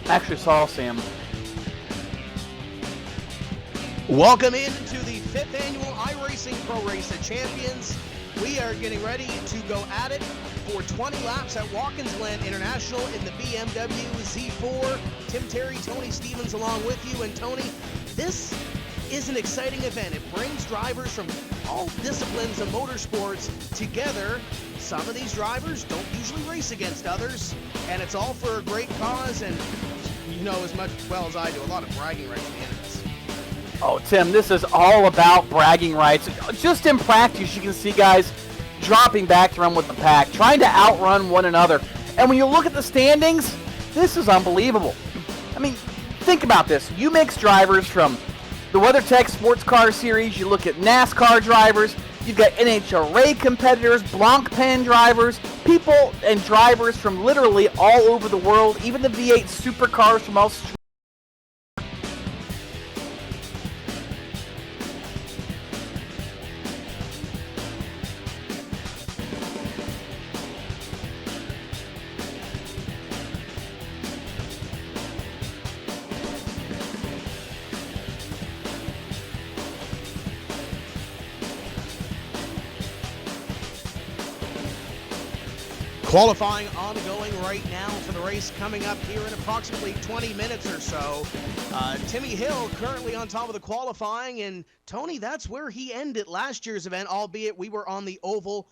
Actually saw Sam. Welcome into the 5th annual iRacing Pro Race of Champions. We are getting ready to go at it for 20 laps at Watkins Glen International in the BMW Z4. Tim Terry, Tony Stevens along with you. And Tony, this is an exciting event. It brings drivers from all disciplines of motorsports together. Some of these drivers don't usually race against others, and it's all for a great cause, and you know as much well as I do, a lot of bragging rights at the end of this. Oh, Tim, this is all about bragging rights. Just in practice, you can see guys dropping back to run with the pack, trying to outrun one another. And when you look at the standings, this is unbelievable. I mean, think about this. You mix drivers from the WeatherTech Sports Car Series, you look at NASCAR drivers, you've got NHRA competitors, Blancpain drivers, people and drivers from literally all over the world, even the V8 supercars from Australia. Qualifying ongoing right now for the race coming up here in approximately 20 minutes or so. Timmy Hill currently on top of the qualifying, and Tony, that's where he ended last year's event, albeit we were on the oval.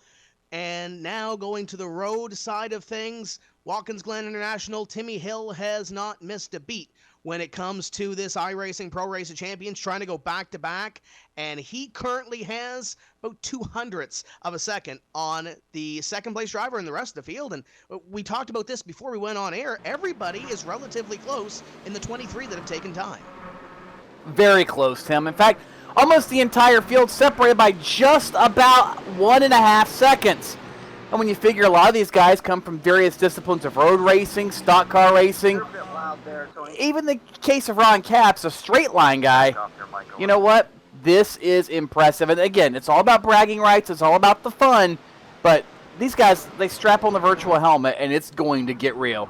And now going to the road side of things, Watkins Glen International, Timmy Hill has not missed a beat when it comes to this iRacing Pro Race of Champions, trying to go back-to-back, and he currently has about 0.02 of a second on the second-place driver and the rest of the field. And we talked about this before we went on air. Everybody is relatively close in the 23 that have taken time. Very close, Tim. In fact, almost the entire field separated by just about 1.5 seconds. And when you figure a lot of these guys come from various disciplines of road racing, stock car racing, even the case of Ron Capps, a straight line guy, you know what? This is impressive. And again, it's all about bragging rights. It's all about the fun. But these guys, they strap on the virtual helmet, and it's going to get real.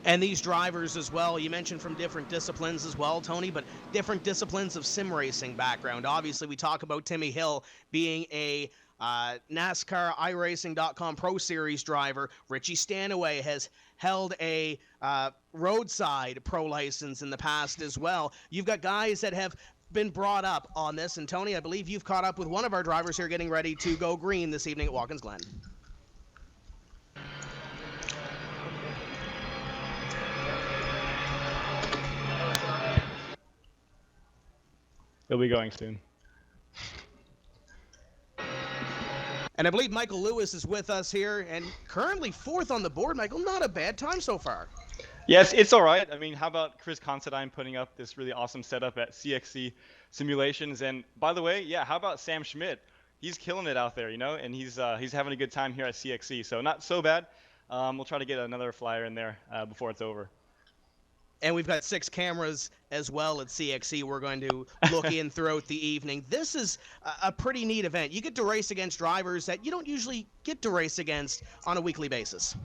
And these drivers as well, you mentioned from different disciplines as well, Tony, but different disciplines of sim racing background. Obviously, we talk about Timmy Hill being a NASCAR iRacing.com Pro Series driver. Richie Stanaway has held a roadside pro license in the past as well. You've got guys that have been brought up on this, and Tony, I believe you've caught up with one of our drivers here getting ready to go green this evening at Watkins Glen. He'll be going soon. And I believe Michael Lewis is with us here, and currently 4th on the board. Michael, not a bad time so far. Yes, it's all right. I mean, how about Chris Considine putting up this really awesome setup at CXC Simulations? And by the way, yeah, how about Sam Schmidt? He's killing it out there, you know, and he's having a good time here at CXC. So not so bad. We'll try to get another flyer in there before it's over. And we've got 6 cameras as well at CXC we're going to look in throughout the evening. This is a pretty neat event. You get to race against drivers that you don't usually get to race against on a weekly basis.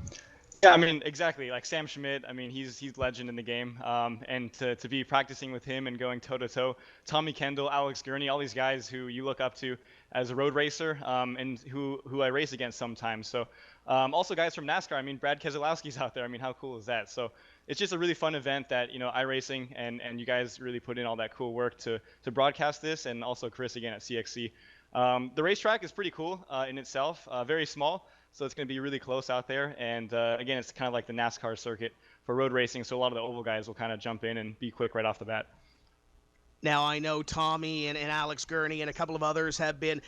Yeah, I mean, exactly. Like Sam Schmidt, I mean, he's legend in the game. And to be practicing with him and going toe-to-toe, Tommy Kendall, Alex Gurney, all these guys who you look up to as a road racer and who I race against sometimes. So also guys from NASCAR. I mean, Brad Keselowski's out there. I mean, how cool is that? So it's just a really fun event that, you know, iRacing and you guys really put in all that cool work to broadcast this, and also Chris again at CXC. The racetrack is pretty cool in itself, very small, so it's going to be really close out there. And again, it's kind of like the NASCAR circuit for road racing, so a lot of the oval guys will kind of jump in and be quick right off the bat. Now, I know Tommy and Alex Gurney and a couple of others have been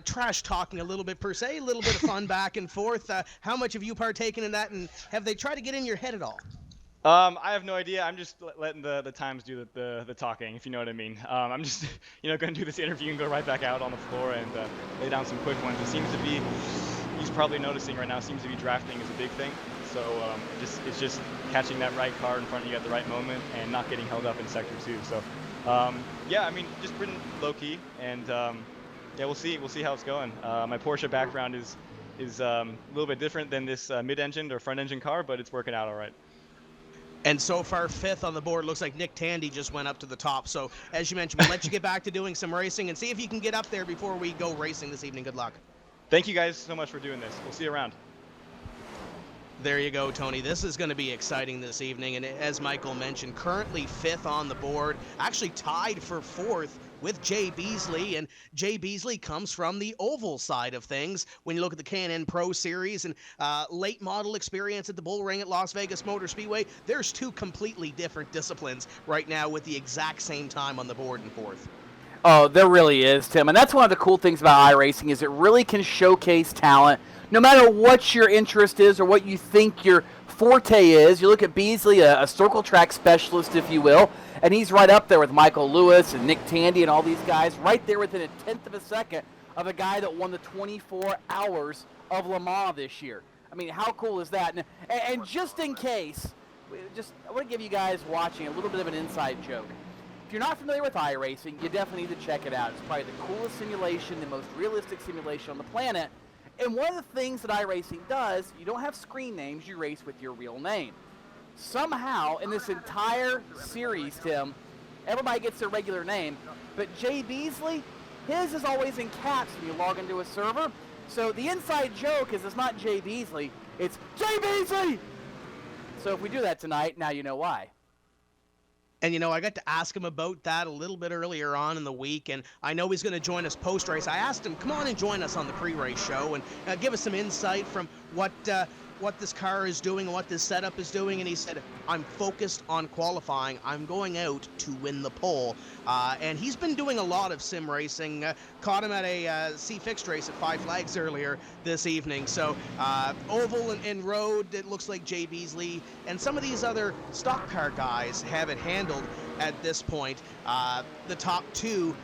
trash talking a little bit per se, a little bit of fun back and forth. How much have you partaken in that, and have they tried to get in your head at all? I have no idea. I'm just letting the times do the talking, if you know what I mean. I'm just, you know, going to do this interview and go right back out on the floor and lay down some quick ones. It seems to be, he's probably noticing right now, seems to be drafting is a big thing. So it's just catching that right car in front of you at the right moment and not getting held up in sector 2. So yeah, I mean, just pretty low key, and yeah, we'll see how it's going. My Porsche background is is a little bit different than this mid-engine or front-engine car, but it's working out all right. And so far, 5th on the board. Looks like Nick Tandy just went up to the top. So, as you mentioned, we'll let you get back to doing some racing and see if you can get up there before we go racing this evening. Good luck. Thank you guys so much for doing this. We'll see you around. There you go, Tony. This is going to be exciting this evening. And as Michael mentioned, currently 5th on the board, actually tied for 4th with Jay Beasley. And Jay Beasley comes from the oval side of things. When you look at the K&N Pro Series and late model experience at the Bull Ring at Las Vegas Motor Speedway, there's two completely different disciplines right now with the exact same time on the board in 4th. Oh, there really is, Tim. And that's one of the cool things about iRacing is it really can showcase talent. No matter what your interest is or what you think your forte is, you look at Beasley, a circle track specialist, if you will, and he's right up there with Michael Lewis and Nick Tandy and all these guys, right there within a tenth of a second of a guy that won the 24 hours of Le Mans this year. I mean, how cool is that? And just in case, I want to give you guys watching a little bit of an inside joke. If you're not familiar with iRacing, you definitely need to check it out. It's probably the coolest simulation, the most realistic simulation on the planet. And one of the things that iRacing does, you don't have screen names, you race with your real name. Somehow, in this entire series, Tim, everybody gets their regular name, but Jay Beasley, his is always in caps when you log into a server. So the inside joke is it's not Jay Beasley, it's Jay Beasley! So if we do that tonight, now you know why. And, you know, I got to ask him about that a little bit earlier on in the week, and I know he's going to join us post-race. I asked him, come on and join us on the pre-race show and give us some insight from what this car is doing and what this setup is doing. And he said, I'm focused on qualifying. I'm going out to win the pole. And he's been doing a lot of sim racing. Caught him at a C-Fixed race at Five Flags earlier this evening. So oval and road, it looks like Jay Beasley and some of these other stock car guys have it handled at this point. The top two,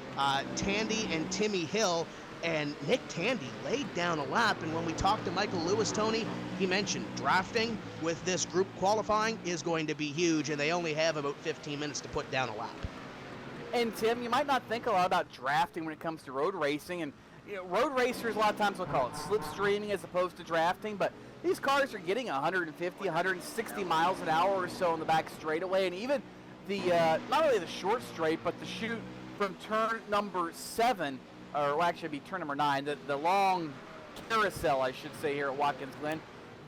Tandy and Timmy Hill. And Nick Tandy laid down a lap, and when we talked to Michael Lewis, Tony, he mentioned drafting with this group qualifying is going to be huge, and they only have about 15 minutes to put down a lap. And Tim, you might not think a lot about drafting when it comes to road racing, and you know, road racers a lot of times will call it slipstreaming as opposed to drafting, but these cars are getting 150, 160 miles an hour or so on the back straightaway, and even the not only the short straight, but the chute from turn number 7, or well, actually it'd be turn number 9, the long carousel, I should say, here at Watkins Glen,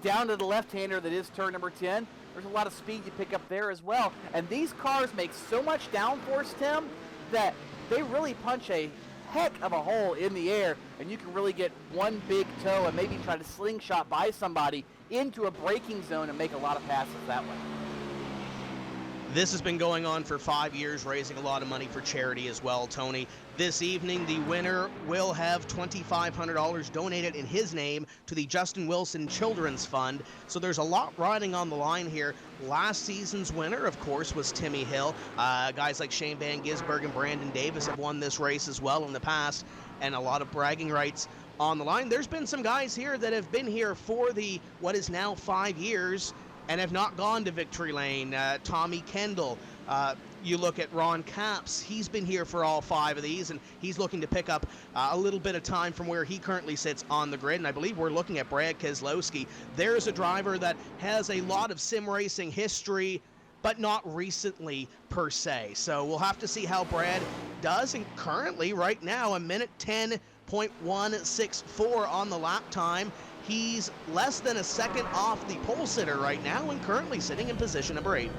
down to the left-hander that is turn number 10. There's a lot of speed you pick up there as well. And these cars make so much downforce, Tim, that they really punch a heck of a hole in the air, and you can really get one big toe and maybe try to slingshot by somebody into a braking zone and make a lot of passes that way. This has been going on for 5 years, raising a lot of money for charity as well, Tony. This evening, the winner will have $2,500 donated in his name to the Justin Wilson Children's Fund. So there's a lot riding on the line here. Last season's winner, of course, was Timmy Hill. Guys like Shane Van Gisbergen and Brandon Davis have won this race as well in the past, and a lot of bragging rights on the line. There's been some guys here that have been here for the what is now 5 years and have not gone to victory lane. Tommy Kendall, you look at Ron Capps, he's been here for all 5 of these, and he's looking to pick up a little bit of time from where he currently sits on the grid. And I believe we're looking at Brad Keselowski. There's a driver that has a lot of sim racing history, but not recently per se. So we'll have to see how Brad does. And currently, right now, a minute 10.164 on the lap time. He's less than a second off the pole sitter right now and currently sitting in position number 8.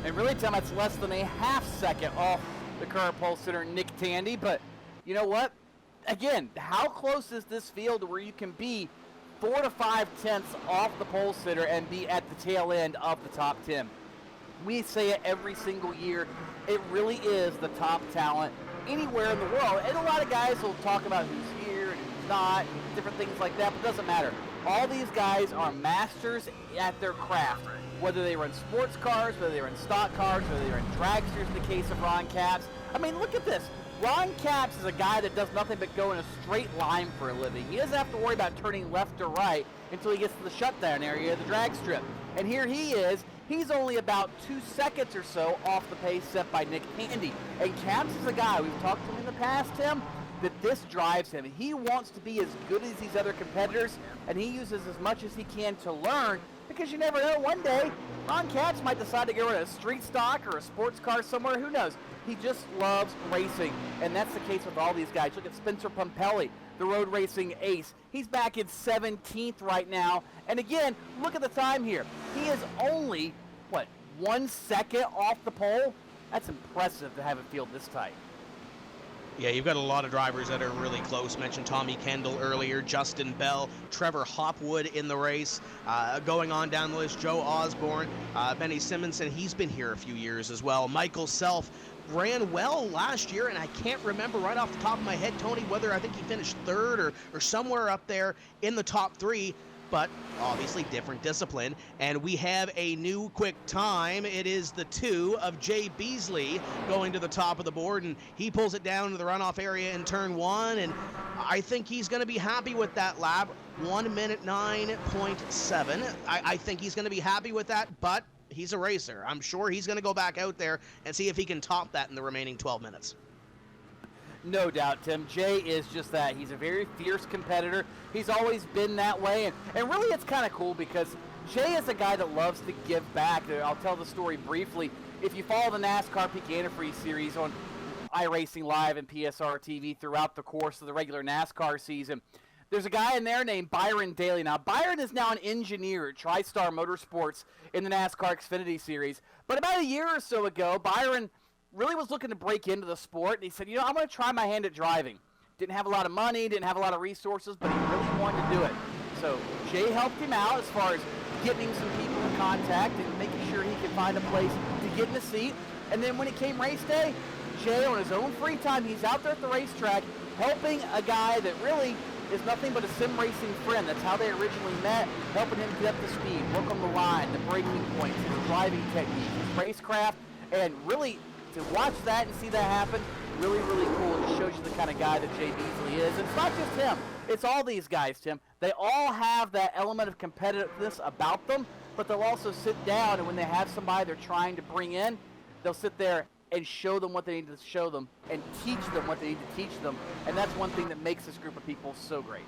And really, Tim, it's less than a half second off the current pole sitter, Nick Tandy. But you know what? Again, how close is this field to where you can be 4 to 5 tenths off the pole sitter and be at the tail end of the top 10? We say it every single year. It really is the top talent anywhere in the world. And a lot of guys will talk about who's here and who's not, and different things like that, but it doesn't matter. All these guys are masters at their craft, whether they run sports cars, whether they run stock cars, whether they run dragsters in the case of Ron Capps. I mean, look at this. Ron Capps is a guy that does nothing but go in a straight line for a living. He doesn't have to worry about turning left or right until he gets to the shutdown area of the drag strip. And here he is. He's only about 2 seconds or so off the pace set by Nick Tandy. And Capps is a guy, we've talked to him in the past, Tim, that this drives him. He wants to be as good as these other competitors, and he uses as much as he can to learn, because you never know, one day Ron Capps might decide to go in a street stock or a sports car somewhere, who knows. He just loves racing, and that's the case with all these guys. Look at Spencer Pumpelly, the road racing ace. He's back in 17th right now, and again, look at the time here. He is only, 1 second off the pole? That's impressive to have a field this tight. Yeah, you've got a lot of drivers that are really close. Mentioned Tommy Kendall earlier, Justin Bell, Trevor Hopwood in the race. Going on down the list, Joe Osborne, Benny Simonson, he's been here a few years as well. Michael Self ran well last year, and I can't remember right off the top of my head, Tony, whether I think he finished third or somewhere up there in the top 3. But obviously different discipline. And we have a new quick time. It is the 2 of Jay Beasley going to the top of the board, and he pulls it down to the runoff area in turn 1, and I think he's going to be happy with that lap. 1 minute 9.7. I think he's going to be happy with that, but he's a racer. I'm sure he's going to go back out there and see if he can top that in the remaining 12 minutes. No doubt, Tim. Jay is just that. He's a very fierce competitor. He's always been that way. And really, it's kind of cool because Jay is a guy that loves to give back. I'll tell the story briefly. If you follow the NASCAR Peak Antifreeze series on iRacing Live and PSR TV throughout the course of the regular NASCAR season, there's a guy in there named Byron Daly. Now, Byron is now an engineer at TriStar Motorsports in the NASCAR Xfinity series. But about a year or so ago, Byron really was looking to break into the sport, and he said, I'm going to try my hand at driving. Didn't have a lot of money, didn't have a lot of resources, but he really wanted to do it. So Jay helped him out as far as getting him some people in contact and making sure he could find a place to get in the seat. And then when it came race day, Jay, on his own free time, he's out there at the racetrack helping a guy that really is nothing but a sim racing friend. That's how they originally met, helping him get up to speed, work on the line, the braking points, his driving technique, his racecraft, and really to watch that and see that happen, really, really cool. It shows you the kind of guy that Jay Beasley is. And it's not just him. It's all these guys, Tim. They all have that element of competitiveness about them, but they'll also sit down, and when they have somebody they're trying to bring in, they'll sit there and show them what they need to show them and teach them what they need to teach them. And that's one thing that makes this group of people so great.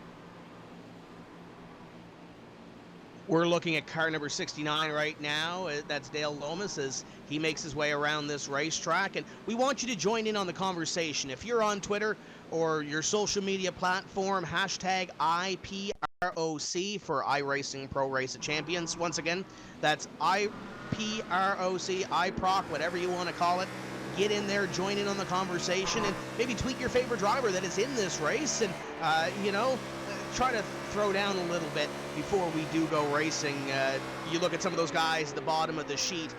We're looking at car number 69 right now. That's Dale Lomas as he makes his way around this racetrack. And we want you to join in on the conversation. If you're on Twitter or your social media platform, hashtag IPROC for iRacing Pro Race of Champions. Once again, that's IPROC, IPROC, whatever you want to call it. Get in there, join in on the conversation, and maybe tweet your favorite driver that is in this race, and, try to throw down a little bit before we do go racing. You look at some of those guys at the bottom of the sheet,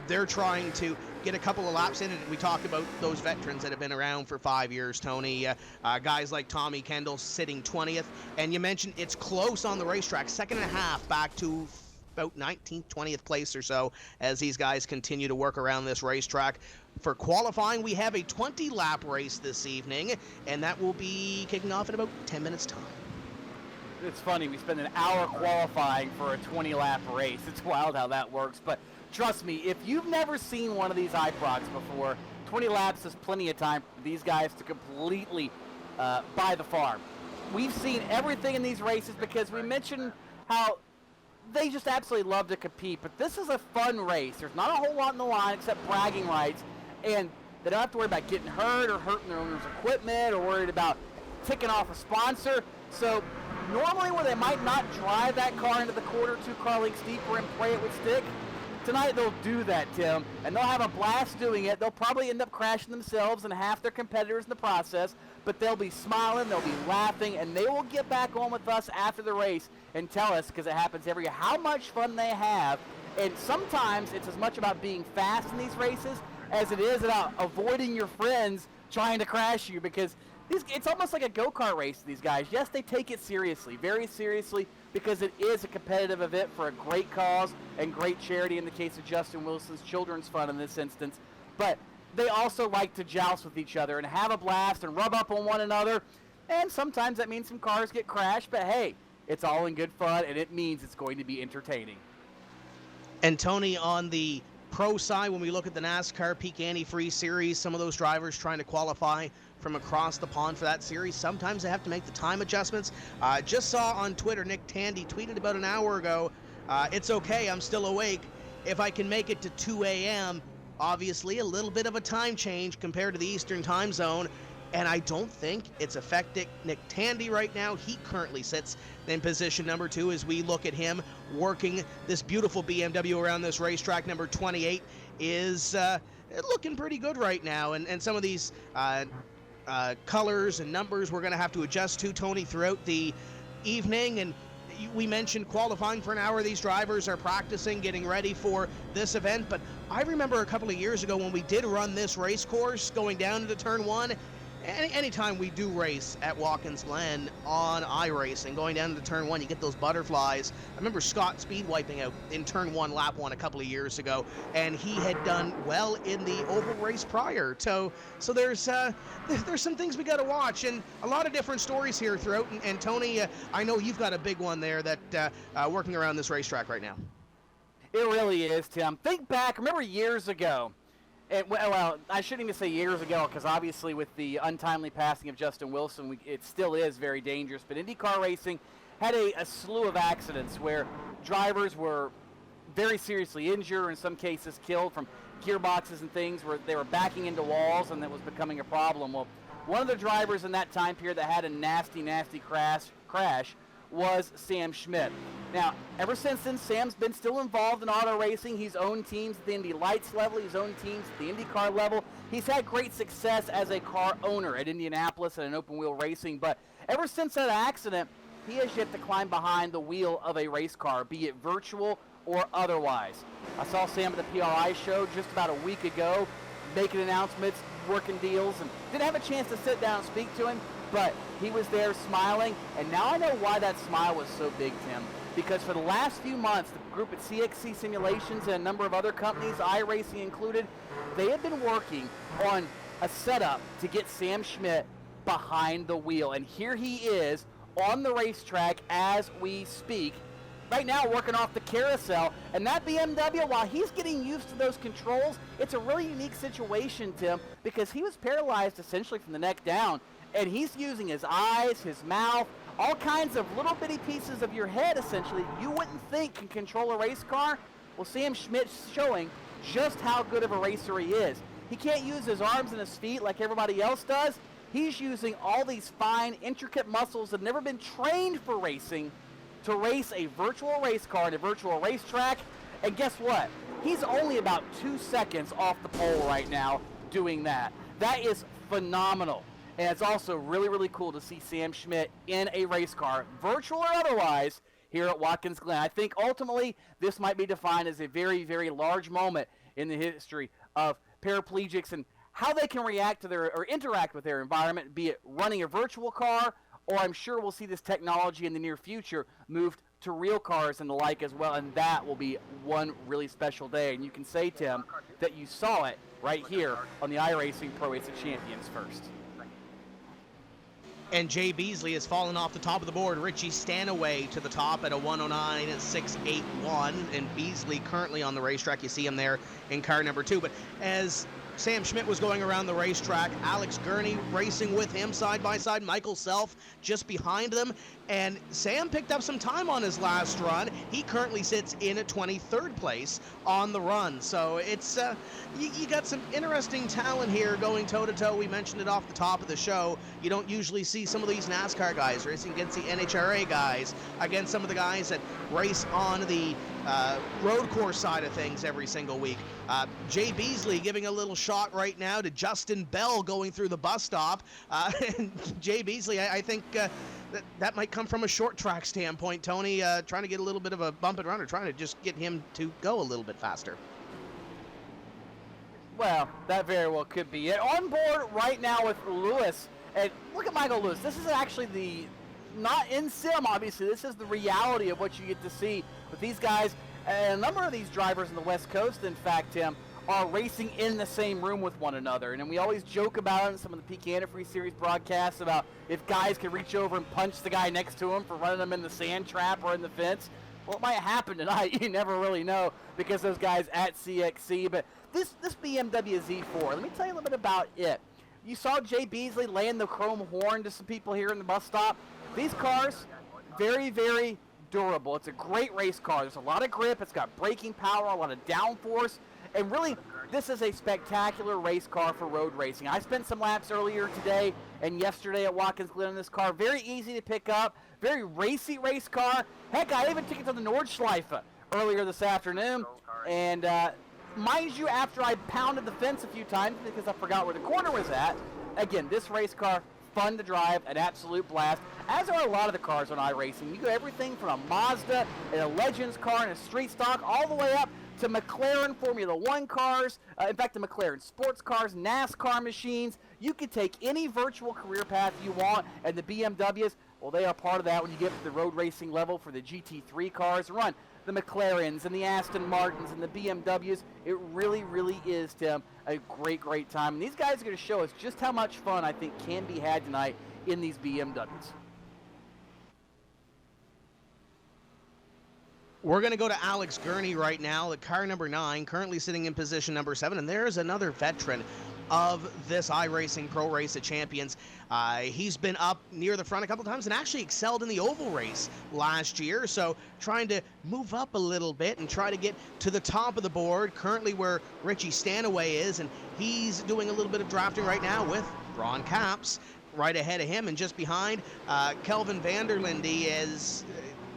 they're trying to get a couple of laps in, and we talked about those veterans that have been around for 5 years, Tony. Guys like Tommy Kendall sitting 20th, and you mentioned it's close on the racetrack, second and a half back to about 19th, 20th place or so as these guys continue to work around this racetrack. For qualifying, we have a 20-lap race this evening, and that will be kicking off in about 10 minutes' time. It's funny, we spend an hour qualifying for a 20-lap race. It's wild how that works, but trust me, if you've never seen one of these iProcs before, 20 laps is plenty of time for these guys to completely buy the farm. We've seen everything in these races because we mentioned how they just absolutely love to compete, but this is a fun race. There's not a whole lot in the line except bragging rights, and they don't have to worry about getting hurt or hurting their owner's equipment or worried about ticking off a sponsor. So normally where they might not drive that car into the quarter 2 lengths deeper and pray it would stick, tonight they'll do that, Tim, and they'll have a blast doing it. They'll probably end up crashing themselves and half their competitors in the process, but they'll be smiling, they'll be laughing, and they will get back on with us after the race and tell us, because it happens every year, how much fun they have. And sometimes it's as much about being fast in these races as it is about avoiding your friends trying to crash you, because it's almost like a go-kart race to these guys. Yes, they take it seriously, very seriously, because it is a competitive event for a great cause and great charity in the case of Justin Wilson's Children's Fund in this instance. But they also like to joust with each other and have a blast and rub up on one another. And sometimes that means some cars get crashed, but hey, it's all in good fun, and it means it's going to be entertaining. And Tony, on the pro side, when we look at the NASCAR Peak Antifreeze Series, some of those drivers trying to qualify from across the pond for that series, sometimes they have to make the time adjustments. Just saw on Twitter, Nick Tandy tweeted about an hour ago, it's okay, I'm still awake. If I can make it to 2 a.m., obviously a little bit of a time change compared to the Eastern time zone, and I don't think it's affecting Nick Tandy right now. He currently sits in position number 2 as we look at him working this beautiful BMW around this racetrack. Number 28 is looking pretty good right now, and some of these colors and numbers we're going to have to adjust to, Tony, throughout the evening. And we mentioned qualifying for an hour. These drivers are practicing, getting ready for this event. But I remember a couple of years ago when we did run this race course going down into turn 1. Anytime we do race at Watkins Glen on iRacing, going down into turn 1, you get those butterflies. I remember Scott speed wiping out in turn 1, lap 1 a couple of years ago, and he had done well in the oval race prior. So there's some things we got to watch, and a lot of different stories here throughout. And Tony, I know you've got a big one there that working around this racetrack right now. It really is, Tim. Think back, remember years ago. Well, I shouldn't even say years ago, because obviously with the untimely passing of Justin Wilson, it still is very dangerous. But IndyCar racing had a slew of accidents where drivers were very seriously injured, or in some cases killed from gearboxes and things, where they were backing into walls, and that was becoming a problem. Well, one of the drivers in that time period that had a nasty crash was Sam Schmidt. Now, ever since then, Sam's been still involved in auto racing. He's owned teams at the Indy Lights level. He's owned teams at the IndyCar level. He's had great success as a car owner at Indianapolis and in open wheel racing. But ever since that accident, he has yet to climb behind the wheel of a race car, be it virtual or otherwise. I saw Sam at the PRI show just about a week ago, making announcements, working deals, and didn't have a chance to sit down and speak to him, but he was there smiling. And now I know why that smile was so big, Tim. Because for the last few months, the group at CXC Simulations and a number of other companies, iRacing included, they have been working on a setup to get Sam Schmidt behind the wheel. And here he is on the racetrack as we speak, right now working off the carousel. And that BMW, while he's getting used to those controls, it's a really unique situation, Tim, because he was paralyzed essentially from the neck down. And he's using his eyes, his mouth, all kinds of little bitty pieces of your head, essentially, you wouldn't think can control a race car. Well, Sam Schmidt's showing just how good of a racer he is. He can't use his arms and his feet like everybody else does. He's using all these fine, intricate muscles that have never been trained for racing to race a virtual race car at a virtual racetrack. And guess what? He's only about 2 seconds off the pole right now doing that. That is phenomenal. And it's also really, really cool to see Sam Schmidt in a race car, virtual or otherwise, here at Watkins Glen. I think ultimately this might be defined as a very, very large moment in the history of paraplegics and how they can react to their or interact with their environment, be it running a virtual car, or I'm sure we'll see this technology in the near future moved to real cars and the like as well. And that will be one really special day. And you can say, Tim, that you saw it right here on the iRacing Pro Race of Champions first. And Jay Beasley has fallen off the top of the board. Richie Stanaway to the top at a 109.681. And Beasley currently on the racetrack. You see him there in car number 2. But as Sam Schmidt was going around the racetrack, Alex Gurney racing with him side by side, Michael Self just behind them, and Sam picked up some time on his last run. He currently sits in at 23rd place on the run, so it's you got some interesting talent here going toe-to-toe. We mentioned it off the top of the show. You don't usually see some of these NASCAR guys racing against the NHRA guys, against some of the guys that race on the road course side of things every single week. Jay Beasley giving a little shot right now to Justin Bell going through the bus stop. And Jay Beasley, I think that might come from a short track standpoint, Tony, trying to get a little bit of a bump and run, or trying to just get him to go a little bit faster. Well, that very well could be it. On board right now with Lewis, and look at Michael Lewis. This is actually not in sim, obviously. This is the reality of what you get to see with these guys. And a number of these drivers on the West Coast, in fact, Tim, are racing in the same room with one another. And we always joke about it in some of the Peak Antifreeze Series broadcasts about if guys could reach over and punch the guy next to him for running them in the sand trap or in the fence. Well, it might happen tonight. You never really know because those guys at CXC. But this BMW Z4, let me tell you a little bit about it. You saw Jay Beasley laying the chrome horn to some people here in the bus stop. These cars, very, very durable. It's a great race car. There's a lot of grip. It's got braking power, a lot of downforce. And really, this is a spectacular race car for road racing. I spent some laps earlier today and yesterday at Watkins Glen in this car. Very easy to pick up. Very racy race car. Heck, I even took it to the Nordschleife earlier this afternoon. And mind you, after I pounded the fence a few times because I forgot where the corner was at, again, this race car, fun to drive, an absolute blast, as are a lot of the cars on iRacing. You go everything from a Mazda and a Legends car and a street stock all the way up to McLaren Formula One cars, in fact, the McLaren sports cars, NASCAR machines. You can take any virtual career path you want, and the BMWs, well, they are part of that when you get to the road racing level for the GT3 cars. Run the McLarens and the Aston Martins and the BMWs. It really, really is, Tim, a great, great time. And these guys are going to show us just how much fun I think can be had tonight in these BMWs. We're going to go to Alex Gurney right now, the car number 9, currently sitting in position number 7. And there's another veteran of this iRacing Pro Race of Champions. He's been up near the front a couple times and actually excelled in the oval race last year. So trying to move up a little bit and try to get to the top of the board, currently where Richie Stanaway is. And he's doing a little bit of drafting right now with Ron Capps right ahead of him. And just behind, Kelvin Vanderlinde is...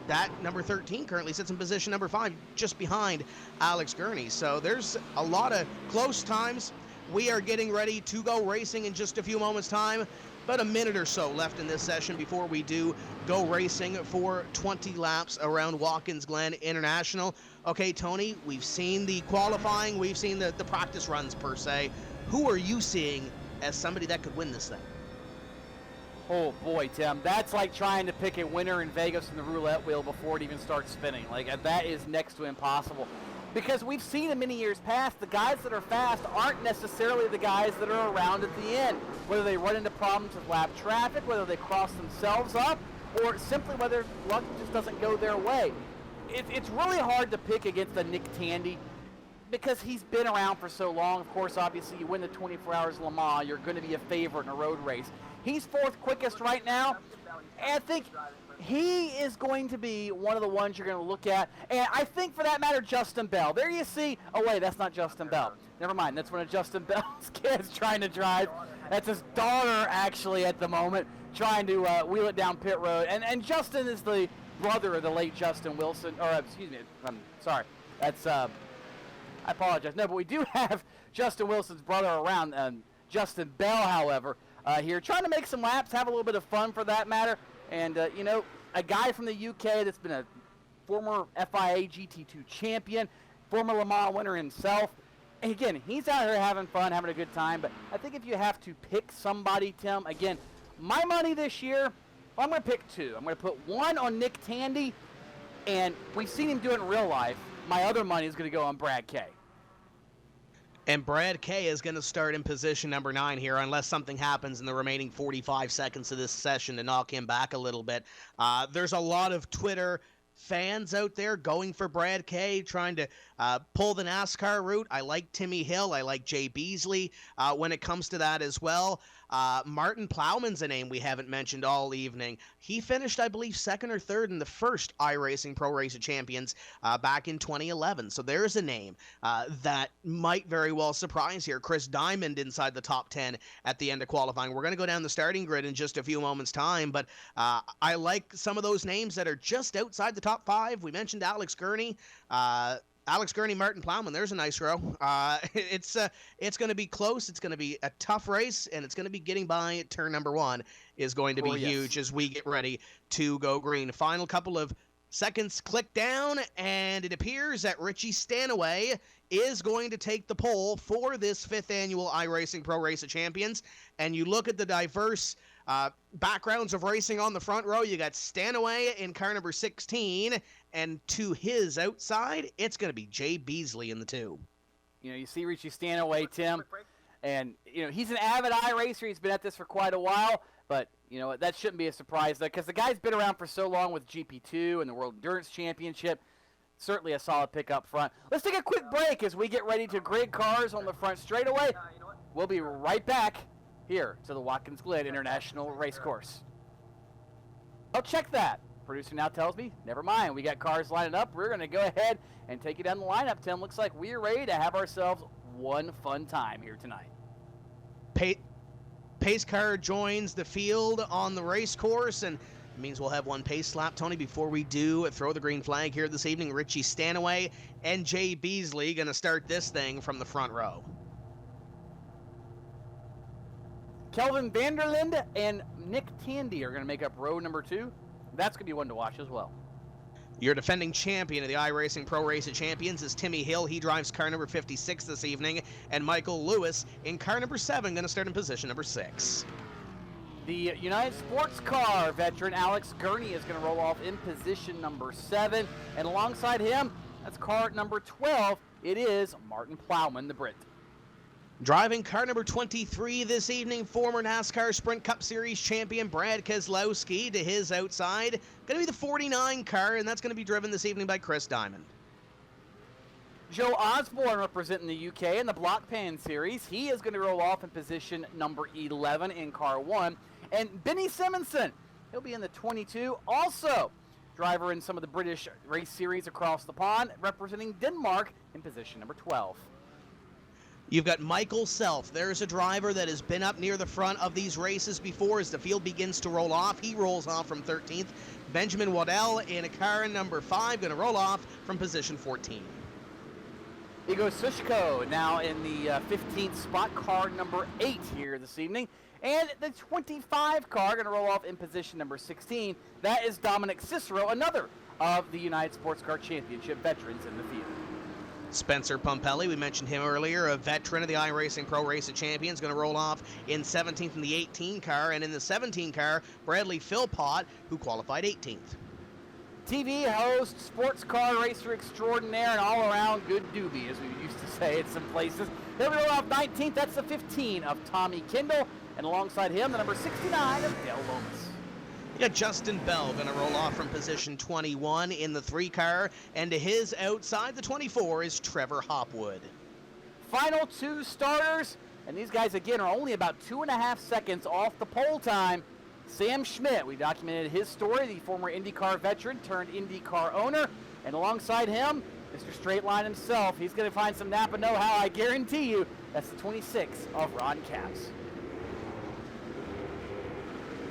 that number 13 currently sits in position number 5, just behind Alex Gurney. So there's a lot of close times. We are getting ready to go racing in just a few moments' time. About a minute or so left in this session before we do go racing for 20 laps around Watkins Glen International. Okay, Tony, we've seen the qualifying. We've seen the practice runs, per se. Who are you seeing as somebody that could win this thing? Oh boy, Tim, that's like trying to pick a winner in Vegas in the roulette wheel before it even starts spinning. Like, that is next to impossible. Because we've seen in many years past, the guys that are fast aren't necessarily the guys that are around at the end. Whether they run into problems with lap traffic, whether they cross themselves up, or simply whether luck just doesn't go their way. It's really hard to pick against a Nick Tandy because he's been around for so long. Of course, obviously, you win the 24 Hours of Le Mans, you're going to be a favorite in a road race. He's 4th quickest right now, and I think he is going to be one of the ones you're going to look at. And I think, for that matter, Justin Bell. There you see. Oh, wait, that's not Justin Bell. Never mind. That's one of Justin Bell's kids trying to drive. That's his daughter, actually, at the moment, trying to wheel it down pit road. And Justin is the brother of the late Justin Wilson. Or, excuse me. I'm sorry. That's, I apologize. No, but we do have Justin Wilson's brother around. Justin Bell, however, here, trying to make some laps, have a little bit of fun for that matter. And, you know, a guy from the UK that's been a former FIA GT2 champion, former Le Mans winner himself. And again, he's out here having fun, having a good time. But I think if you have to pick somebody, Tim, again, my money this year, well, I'm going to pick 2. I'm going to put 1 on Nick Tandy, and we've seen him do it in real life. My other money is going to go on Brad Kay. And Brad Kay is going to start in position number 9 here unless something happens in the remaining 45 seconds of this session to knock him back a little bit. There's a lot of Twitter fans out there going for Brad Kay, trying to pull the NASCAR route. I like Timmy Hill. I like Jay Beasley when it comes to that as well. Martin Plowman's a name we haven't mentioned all evening. He finished, I believe, 2nd or 3rd in the first iRacing Pro Race of Champions back in 2011. So there's a name that might very well surprise here. Chris Diamond inside the top 10 at the end of qualifying. We're going to go down the starting grid in just a few moments' time, but I like some of those names that are just outside the top 5. We mentioned Alex Gurney. Alex Gurney, Martin Plowman, there's a nice row. It's going to be close. It's going to be a tough race, and it's going to be getting by turn number 1 is going to be huge as we get ready to go green. Final couple of seconds click down, and it appears that Richie Stanaway is going to take the pole for this 5th annual iRacing Pro Race of Champions. And you look at the diverse backgrounds of racing on the front row. You got Stanaway in car number 16, and to his outside, it's going to be Jay Beasley in the 2. You know, you see Richie Stanaway, Tim, and, you know, he's an avid iRacer. He's been at this for quite a while. But, you know, that shouldn't be a surprise, because the guy's been around for so long with GP2 and the World Endurance Championship. Certainly a solid pick up front. Let's take a quick break as we get ready to grade cars on the front straightaway. We'll be right back here to the Watkins Glen International Racecourse. Oh, check that. Producer now tells me, never mind, we got cars lining up. We're going to go ahead and take you down the lineup, Tim. Looks like we're ready to have ourselves one fun time here tonight. Pace car joins the field on the race course, and it means we'll have one pace lap, Tony, before we do throw the green flag here this evening. Richie Stanaway and Jay Beasley going to start this thing from the front row. Kelvin Vanderlinde and Nick Tandy are going to make up row number 2. That's going to be one to watch as well. Your defending champion of the iRacing Pro Race of Champions is Timmy Hill. He drives car number 56 this evening. And Michael Lewis in car number 7, going to start in position number 6. The United Sports Car veteran Alex Gurney is going to roll off in position number 7. And alongside him, that's car number 12. It is Martin Plowman, the Brit. Driving car number 23 this evening, former NASCAR Sprint Cup Series champion Brad Keselowski. To his outside, going to be the 49 car, and that's going to be driven this evening by Chris Diamond. Joe Osborne representing the UK in the Block Pan Series. He is going to roll off in position number 11 in car 1. And Benny Simonson, he'll be in the 22. Also, driver in some of the British race series across the pond, representing Denmark in position number 12. You've got Michael Self. There's a driver that has been up near the front of these races before as the field begins to roll off. He rolls off from 13th. Benjamin Waddell in a car number 5, going to roll off from position 14. Igor Sushko now in the 15th spot, car number 8 here this evening. And the 25 car going to roll off in position number 16. That is Dominic Cicero, another of the United Sports Car Championship veterans in the field. Spencer Pumpelly, we mentioned him earlier, a veteran of the iRacing Pro Race of Champions, going to roll off in 17th in the 18 car, and in the 17 car, Bradley Philpott, who qualified 18th. TV host, sports car racer extraordinaire, and all-around good doobie, as we used to say in some places. He'll roll off 19th. That's the 15 of Tommy Kendall, and alongside him, the number 69 of Dale Lomas. You got Justin Bell going to roll off from position 21 in the 3 car, and to his outside, the 24, is Trevor Hopwood. Final 2 starters, and these guys, again, are only about 2.5 seconds off the pole time. Sam Schmidt, we documented his story, the former IndyCar veteran turned IndyCar owner, and alongside him, Mr. Straight Line himself. He's going to find some Napa know-how, I guarantee you. That's the 26 of Ron Capps.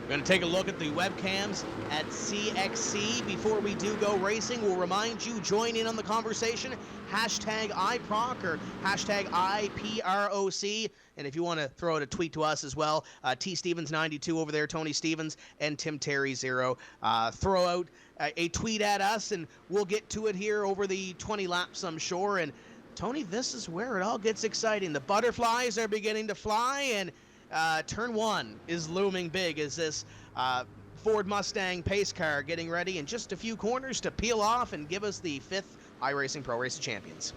We're going to take a look at the webcams at CXC. Before we do go racing, we'll remind you, join in on the conversation, hashtag iProc or hashtag IPROC. And if you want to throw out a tweet to us as well, T Stevens 92 over there, Tony Stevens, and Tim Terry 0. Throw out a tweet at us, and we'll get to it here over the 20 laps, I'm sure. And Tony, this is where it all gets exciting. The butterflies are beginning to fly, and turn 1 is looming big as this Ford Mustang pace car getting ready in just a few corners to peel off and give us the 5th iRacing Pro Race of Champions.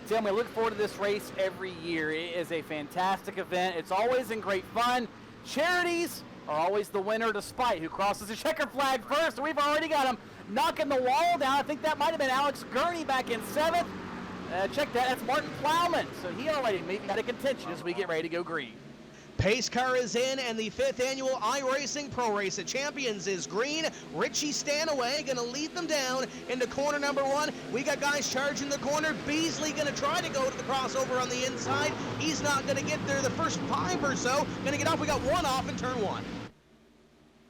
Tim, we look forward to this race every year. It is a fantastic event. It's always in great fun. Charities are always the winner, despite who crosses the checker flag first. We've already got him knocking the wall down. I think that might have been Alex Gurney back in 7th. Check that. That's Martin Plowman. So he already maybe got a contention as we get ready to go green. Pace car is in, and the 5th annual iRacing Pro Race of Champions is green. Richie Stanaway going to lead them down into corner number 1. We got guys charging the corner. Beasley going to try to go to the crossover on the inside. He's not going to get there the first 5 or so. Going to get off. We got one off in turn 1.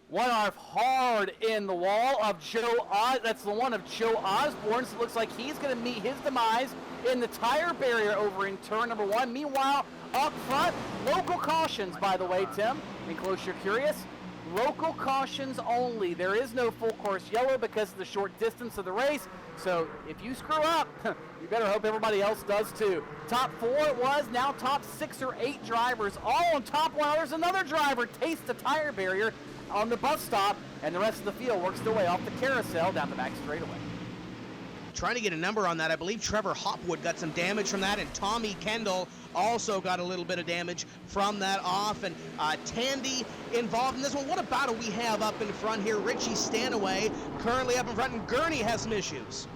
One off hard in the wall of Joe that's the one of Joe Osborne. So it looks like he's going to meet his demise in the tire barrier over in turn number 1. Meanwhile, up front, local cautions, by the way, Tim, in case you're curious. Local cautions only. There is no full course yellow because of the short distance of the race. So if you screw up, you better hope everybody else does too. Top 4 it was, now top 6 or 8 drivers all on top 1. There's another driver tastes the tire barrier on the bus stop, and the rest of the field works their way off the carousel down the back straightaway. trying to get a number on that. I believe Trevor Hopwood got some damage from that, and Tommy Kendall also got a little bit of damage from that off. And Tandy involved in this one. What a battle we have up in front here. Richie Stanaway currently up in front, and Gurney has some issues.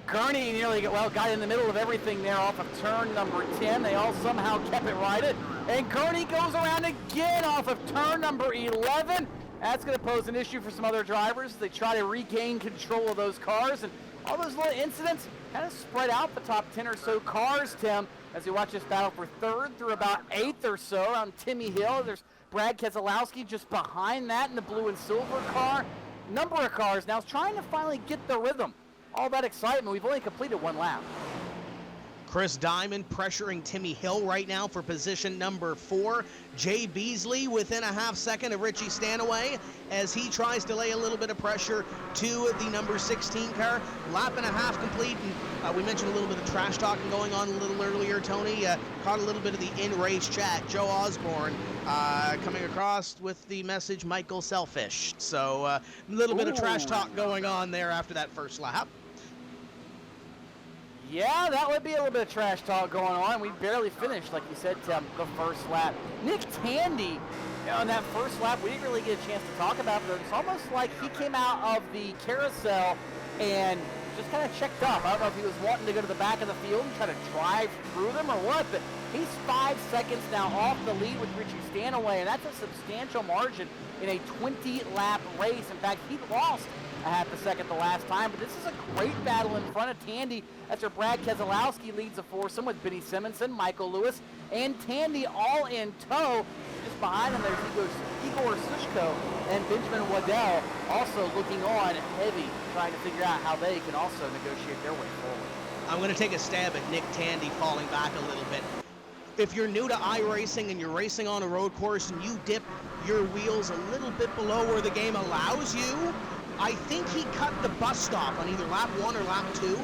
Gurney nearly got in the middle of everything there off of turn number 10. They all somehow kept it righted. And Gurney goes around again off of turn number 11. That's going to pose an issue for some other drivers. They try to regain control of those cars, and all those little incidents kind of spread out the top 10 or so cars, Tim, as you watch this battle for third through about 8th or so around Timmy Hill. There's Brad Keselowski just behind that in the blue and silver car. Number of cars now is trying to finally get the rhythm. All that excitement, we've only completed one lap. Chris Diamond pressuring Timmy Hill right now for position number 4. Jay Beasley within a half second of Richie Stanaway as he tries to lay a little bit of pressure to the number 16 car. Lap and a half complete, and we mentioned a little bit of trash talking going on a little earlier, Tony. Caught a little bit of the in-race chat. Joe Osborne coming across with the message, Michael Selfish. So a little bit of trash talk going on there after that first lap. Yeah, that would be a little bit of trash talk going on. We barely finished, like you said, Tim, the first lap. Nick Tandy, on that first lap, we didn't really get a chance to talk about it, but it's almost like he came out of the carousel and just kind of checked up. I don't know if he was wanting to go to the back of the field and try to drive through them or what, but he's 5 seconds now off the lead with Richie Stanaway, and that's a substantial margin in a 20-lap race. In fact, he lost a half a second the last time, but this is a great battle in front of Tandy. That's where Brad Keselowski leads the foursome with Benny Simonson, Michael Lewis, and Tandy all in tow. Just behind him, there's Igor Sushko and Benjamin Waddell also looking on heavy, trying to figure out how they can also negotiate their way forward. I'm going to take a stab at Nick Tandy falling back a little bit. If you're new to iRacing and you're racing on a road course and you dip your wheels a little bit below where the game allows you, I think he cut the bus stop on either lap 1 or lap 2.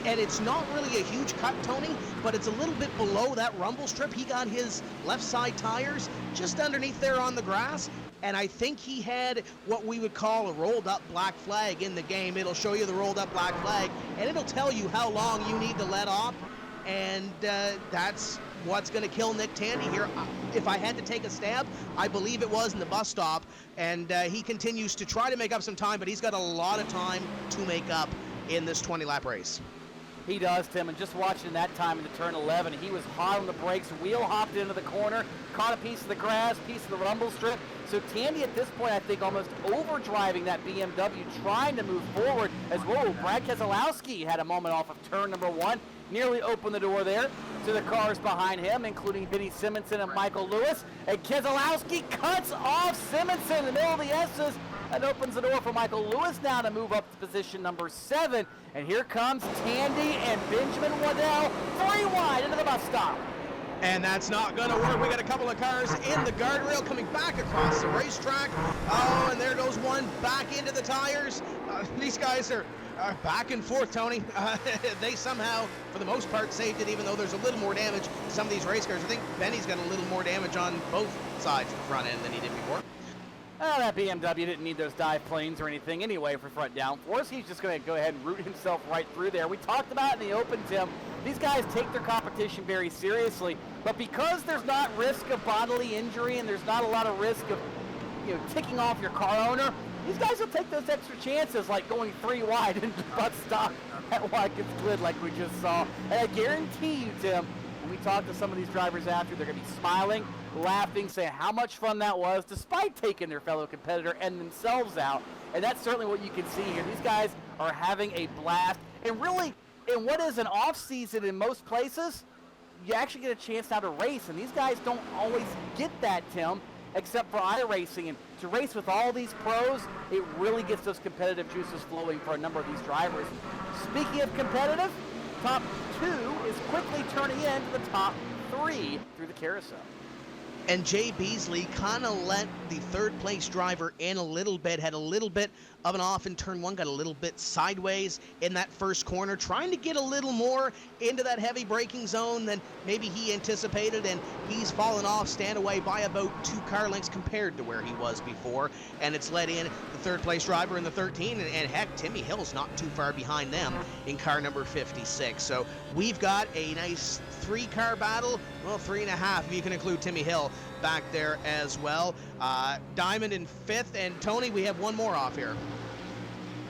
And it's not really a huge cut, Tony, but it's a little bit below that rumble strip. He got his left side tires just underneath there on the grass, and I think he had what we would call a rolled up black flag in the game. It'll show you the rolled up black flag, and it'll tell you how long you need to let off, and that's what's going to kill Nick Tandy here. If I had to take a stab, I believe it was in the bus stop, and he continues to try to make up some time, but he's got a lot of time to make up in this 20-lap race. He does, Tim, and just watching that time into turn 11, he was hot on the brakes, wheel hopped into the corner, caught a piece of the grass, piece of the rumble strip. So Tandy at this point, I think, almost overdriving that BMW, trying to move forward as whoa, Brad Keselowski had a moment off of turn number 1, nearly opened the door there to the cars behind him, including Benny Simonson and Michael Lewis. And Keselowski cuts off Simonson in the middle of the S's. That opens the door for Michael Lewis now to move up to position number 7. And here comes Tandy and Benjamin Waddell, 3 wide into the bus stop. And that's not going to work. We got a couple of cars in the guardrail coming back across the racetrack. Oh, and there goes one back into the tires. These guys are back and forth, Tony. They somehow, for the most part, saved it, even though there's a little more damage to some of these race cars. I think Benny's got a little more damage on both sides of the front end than he did before. Well, that BMW didn't need those dive planes or anything anyway for front downforce. He's just going to go ahead and root himself right through there. We talked about in the open, Tim, these guys take their competition very seriously, but because there's not risk of bodily injury and there's not a lot of risk of, ticking off your car owner, these guys will take those extra chances, like going 3 wide into the bus stop at Watkins Glen like we just saw. And I guarantee you, Tim, when we talk to some of these drivers after, they're going to be smiling, laughing, saying how much fun that was, despite taking their fellow competitor and themselves out. And that's certainly what you can see here. These guys are having a blast. And really, in what is an off-season in most places, you actually get a chance now to race. And these guys don't always get that, Tim, except for iRacing. And to race with all these pros, it really gets those competitive juices flowing for a number of these drivers. Speaking of competitive, top 2 is quickly turning into the top 3 through the carousel. And Jay Beasley kind of let the third place driver in a little bit, had a little bit of an off in turn one, got a little bit sideways in that first corner, trying to get a little more into that heavy braking zone than maybe he anticipated, and he's fallen off stand away by about 2 car lengths compared to where he was before, and it's let in the third place driver in the 13, and heck, Timmy Hill's not too far behind them in car number 56. So we've got a nice 3-car battle, well, 3.5 if you can include Timmy Hill back there as well. Diamond in 5th, and Tony, we have one more off here.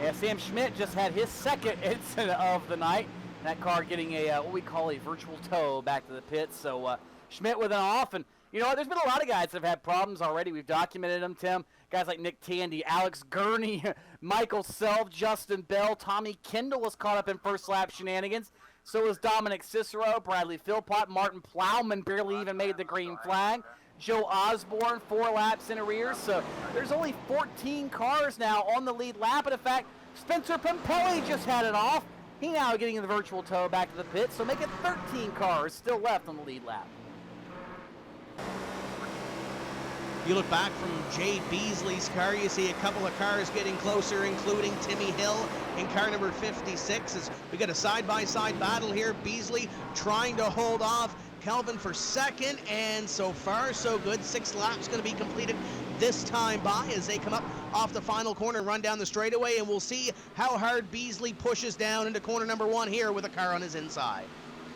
Yeah, Sam Schmidt just had his second incident of the night. That car getting a what we call a virtual tow back to the pits. So Schmidt with an off, and you know what? There's been a lot of guys that have had problems already. We've documented them, Tim. Guys like Nick Tandy, Alex Gurney, Michael Self, Justin Bell, Tommy Kendall was caught up in first lap shenanigans. So was Dominic Cicero, Bradley Philpott, Martin Plowman barely even made the green flag. Joe Osborne, 4 laps in arrears. So there's only 14 cars now on the lead lap. And in fact, Spencer Pimpelli just had it off. He now getting in the virtual tow back to the pit. So make it 13 cars still left on the lead lap. You look back from Jay Beasley's car, you see a couple of cars getting closer, including Timmy Hill in car number 56. As we got a side-by-side battle here. Beasley trying to hold off Kelvin for second, and so far so good. 6 laps going to be completed this time by as they come up off the final corner and run down the straightaway, and we'll see how hard Beasley pushes down into corner number 1 here with a car on his inside.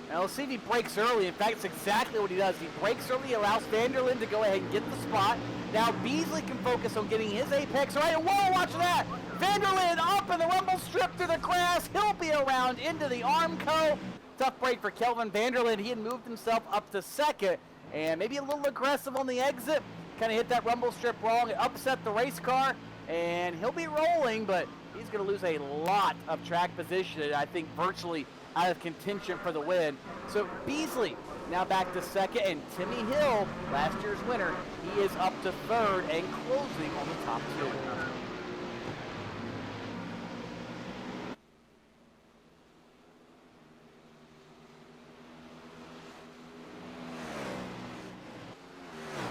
Now let's see if he brakes early. In fact, it's exactly what he does. He brakes early, allows Vanderlyn to go ahead and get the spot. Now Beasley can focus on getting his apex right. And whoa, watch that! Vanderlyn up in the rumble strip through the grass. He'll be around into the Armco. Tough break for Kelvin Vanderlyn. He had moved himself up to second and maybe a little aggressive on the exit. Kind of hit that rumble strip wrong. It upset the race car, and he'll be rolling, but he's going to lose a lot of track position, and I think virtually out of contention for the win. So Beasley now back to second, and Timmy Hill, last year's winner, he is up to third and closing on the top 2.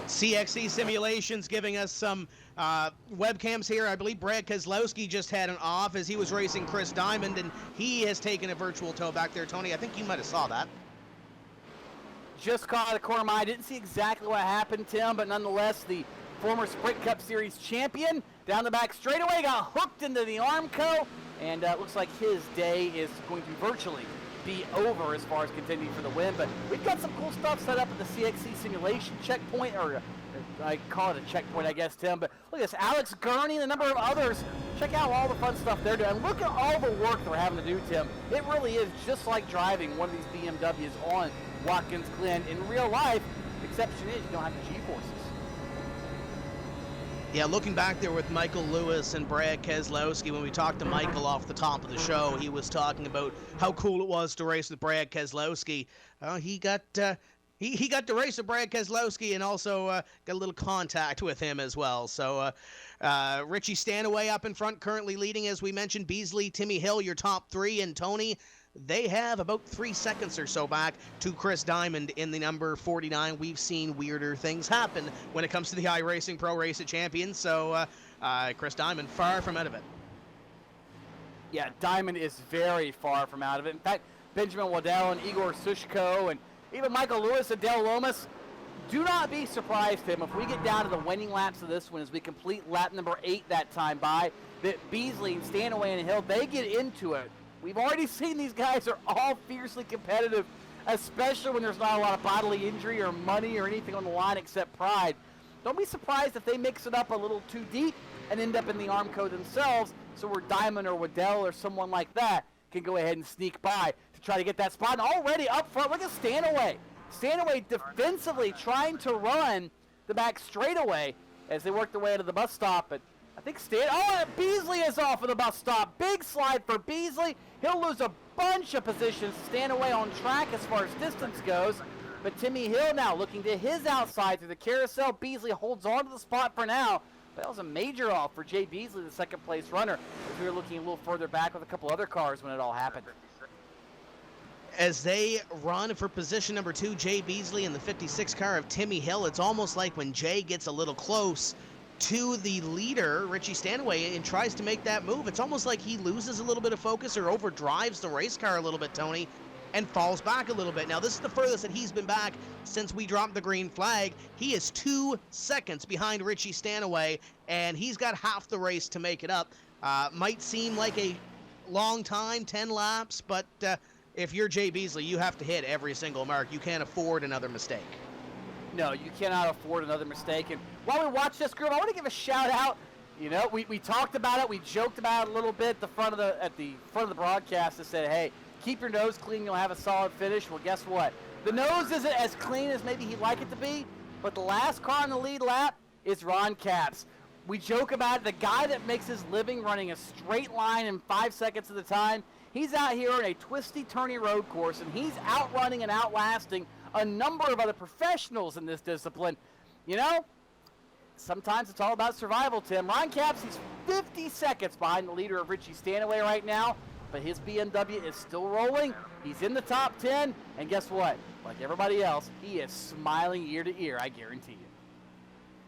CXC Simulations giving us some webcams here. I believe Brad Keselowski just had an off as he was racing Chris Diamond, and he has taken a virtual tow back there. Tony, I think you might have saw that. Just caught the corner of my eye. Didn't see exactly what happened, Tim, but nonetheless, the former Sprint Cup Series champion down the back straightaway got hooked into the Armco, and looks like his day is going to virtually be over as far as contending for the win. But we've got some cool stuff set up at the CXC simulation checkpoint, or I call it a checkpoint, I guess, Tim. But look at this, Alex Gurney and a number of others. Check out all the fun stuff they're doing. Look at all the work they're having to do, Tim. It really is just like driving one of these BMWs on Watkins Glen in real life. The exception is you don't have the G-forces. Yeah, looking back there with Michael Lewis and Brad Keselowski, when we talked to Michael off the top of the show, he was talking about how cool it was to race with Brad Keselowski. He got to race with Brad Keselowski and also got a little contact with him as well. So Richie Stanaway up in front, currently leading, as we mentioned. Beasley, Timmy Hill, your top 3, and Tony, they have about 3 seconds or so back to Chris Diamond in the number 49. We've seen weirder things happen when it comes to the iRacing Pro Race of Champions, so Chris Diamond far from out of it. Yeah, Diamond is very far from out of it. In fact, Benjamin Waddell and Igor Sushko and even Michael Lewis and Dale Lomas, do not be surprised, Tim, if we get down to the winning laps of this one as we complete lap number 8 that time by, that Beasley and Stanaway and Hill, they get into it. We've already seen these guys are all fiercely competitive, especially when there's not a lot of bodily injury or money or anything on the line except pride. Don't be surprised if they mix it up a little too deep and end up in the Armco themselves, so where Diamond or Waddell or someone like that can go ahead and sneak by to try to get that spot. And already up front, look at Stanaway. Stanaway defensively trying to run the back straightaway as they work their way out of the bus stop. But I think Beasley is off of the bus stop. Big slide for Beasley. He'll lose a bunch of positions to Stanaway on track as far as distance goes. But Timmy Hill now looking to his outside through the carousel. Beasley holds on to the spot for now. But that was a major off for Jay Beasley, the second place runner, as we were looking a little further back with a couple other cars when it all happened. As they run for position number 2, Jay Beasley in the 56 car of Timmy Hill, it's almost like when Jay gets a little close to the leader, Richie Stanaway, and tries to make that move, it's almost like he loses a little bit of focus or overdrives the race car a little bit, Tony, and falls back a little bit. Now, this is the furthest that he's been back since we dropped the green flag. He is 2 seconds behind Richie Stanaway, and he's got half the race to make it up. Might seem like a long time, 10 laps, but if you're Jay Beasley, you have to hit every single mark. You can't afford another mistake. No, you cannot afford another mistake. And while we watch this group, I want to give a shout out. You know, we talked about it, we joked about it a little bit at the front of the broadcast and said, hey, keep your nose clean, you'll have a solid finish. Well, guess what? The nose isn't as clean as maybe he'd like it to be, but the last car on the lead lap is Ron Capps. We joke about it, the guy that makes his living running a straight line in 5 seconds at a time. He's out here on a twisty, turny road course, and he's outrunning and outlasting a number of other professionals in this discipline. You know, sometimes it's all about survival, Tim. Ron Capps, he's 50 seconds behind the leader of Richie Stanaway right now, but his BMW is still rolling. He's in the top 10, and guess what? Like everybody else, he is smiling ear to ear, I guarantee you.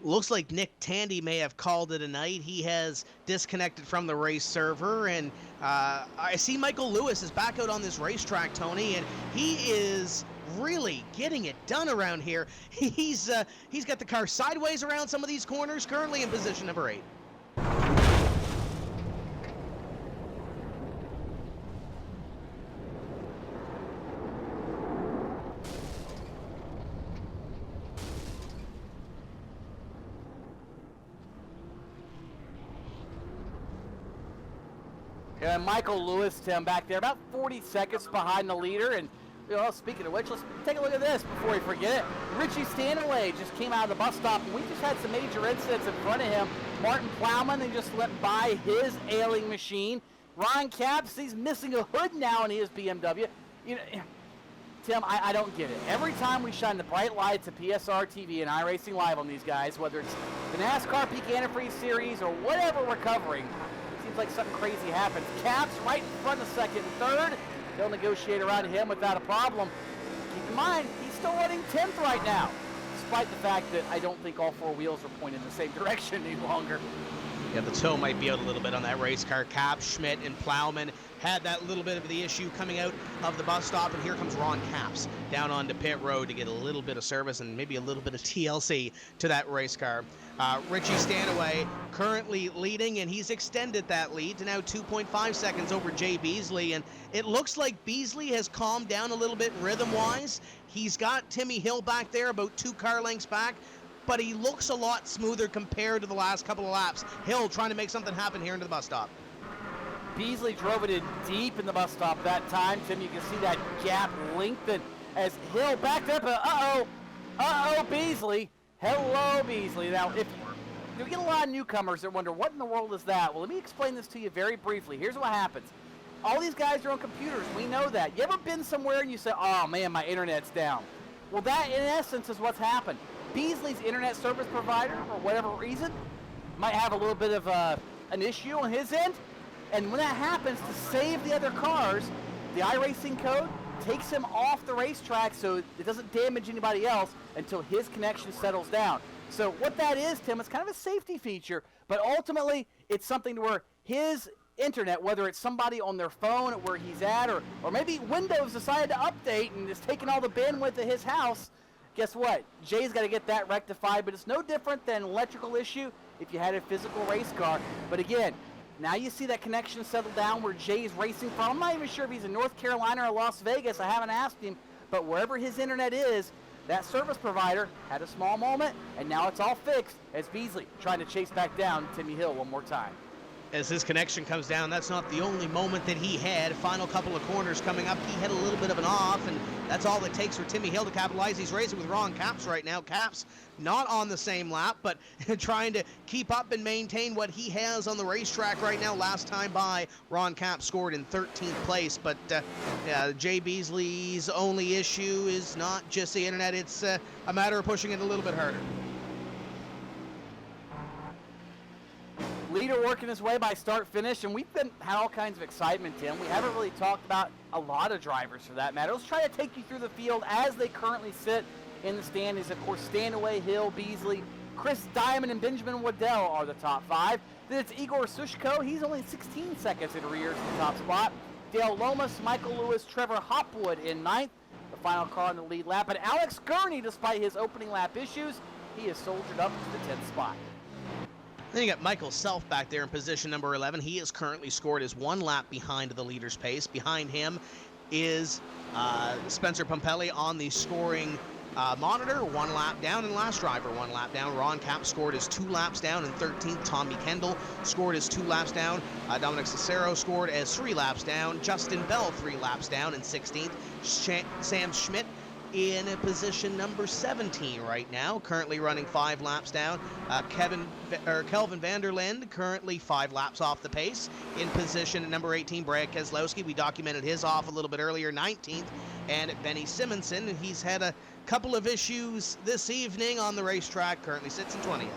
Looks like Nick Tandy may have called it a night. He has disconnected from the race server, and I see Michael Lewis is back out on this racetrack, Tony, and he is really getting it done around here. He's got the car sideways around some of these corners, currently in position number 8. And Michael Lewis, Tim, back there, about 40 seconds behind the leader. And, you know, speaking of which, let's take a look at this before we forget it. Richie Stanaway just came out of the bus stop, and we just had some major incidents in front of him. Martin Plowman, they just let by his ailing machine. Ron Capps, he's missing a hood now in his BMW. You know, Tim, I don't get it. Every time we shine the bright lights of PSR TV and iRacing Live on these guys, whether it's the NASCAR Peak Antifreeze Series or whatever we're covering, seems like something crazy happens. Capps right in front of second and third. They'll negotiate around him without a problem. Keep in mind, he's still running 10th right now, despite the fact that I don't think all 4 wheels are pointed in the same direction any longer. Yeah, the toe might be out a little bit on that race car. Capps, Schmidt, and Plowman had that little bit of the issue coming out of the bus stop, and here comes Ron Capps down onto pit road to get a little bit of service and maybe a little bit of TLC to that race car. Richie Stanaway currently leading, and he's extended that lead to now 2.5 seconds over Jay Beasley, and it looks like Beasley has calmed down a little bit rhythm-wise. He's got Timmy Hill back there about 2 car lengths back, but he looks a lot smoother compared to the last couple of laps. Hill trying to make something happen here into the bus stop. Beasley drove it in deep in the bus stop that time. Tim, you can see that gap lengthen as Hill backed up. Uh-oh, Beasley. Hello, Beasley. Now, if you get a lot of newcomers that wonder, what in the world is that? Well, let me explain this to you very briefly. Here's what happens. All these guys are on computers. We know that. You ever been somewhere and you say, oh, man, my internet's down? Well, that, in essence, is what's happened. Beasley's internet service provider, for whatever reason, might have a little bit of an issue on his end. And when that happens, to save the other cars, the iRacing code takes him off the racetrack so it doesn't damage anybody else until his connection settles down. So what that is, Tim, it's kind of a safety feature, but ultimately it's something to where his internet, whether it's somebody on their phone at where he's at, or maybe Windows decided to update and is taking all the bandwidth of his house, guess what? Jay's got to get that rectified, but it's no different than an electrical issue if you had a physical race car. But again, now you see that connection settle down where Jay's racing from. I'm not even sure if he's in North Carolina or Las Vegas. I haven't asked him. But wherever his internet is, that service provider had a small moment, and now it's all fixed as Beasley trying to chase back down Timmy Hill one more time. As his connection comes down, that's not the only moment that he had. Final couple of corners coming up, he had a little bit of an off, and that's all it takes for Timmy Hill to capitalize. He's racing with Ron Capps right now. Capps not on the same lap, but trying to keep up and maintain what he has on the racetrack right now. Last time by, Ron Capps scored in 13th place, but Jay Beasley's only issue is not just the internet. It's a matter of pushing it a little bit harder. Leader working his way by start-finish, and we've had all kinds of excitement, Tim. We haven't really talked about a lot of drivers for that matter. Let's try to take you through the field as they currently sit in the standings. Of course, Stanaway, Hill, Beasley, Chris Diamond, and Benjamin Waddell are the top 5. Then it's Igor Sushko. He's only 16 seconds in rears in the top spot. Dale Lomas, Michael Lewis, Trevor Hopwood in 9th. The final car in the lead lap. And Alex Gurney, despite his opening lap issues, he has soldiered up to the 10th spot. Then you got Michael Self back there in position number 11. He has currently scored his 1 lap behind the leader's pace. Behind him is Spencer Pompelli on the scoring monitor, 1 lap down, and last driver 1 lap down. Ron Kapp scored his 2 laps down in 13th. Tommy Kendall scored his 2 laps down. Dominic Cicero scored as 3 laps down. Justin Bell 3 laps down in 16th. Sam Schmidt in position number 17 right now, currently running 5 laps down. Kelvin Vanderlinde currently 5 laps off the pace. In position number 18, Brad Keselowski, we documented his off a little bit earlier, 19th. And Benny Simonson, he's had a couple of issues this evening on the racetrack, currently sits in 20th.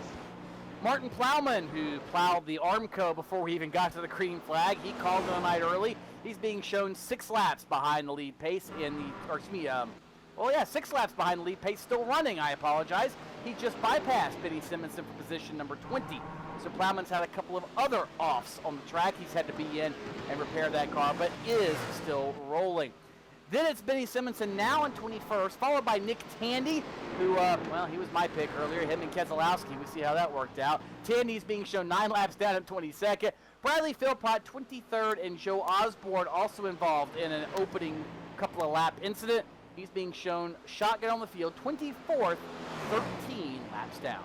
Martin Plowman, who plowed the Armco before we even got to the green flag, he called the night early. He's being shown 6 laps behind the lead pace in the, 6 laps behind the lead pace, still running, I apologize. He just bypassed Benny Simonson for position number 20. So Plowman's had a couple of other offs on the track. He's had to be in and repair that car, but is still rolling. Then it's Benny Simonson now in 21st, followed by Nick Tandy, who, he was my pick earlier, him and Keselowski. We see how that worked out. Tandy's being shown 9 laps down in 22nd. Bradley Philpott, 23rd, and Joe Osborne also involved in an opening couple of lap incident. He's being shown shotgun on the field, 24th, 13 laps down.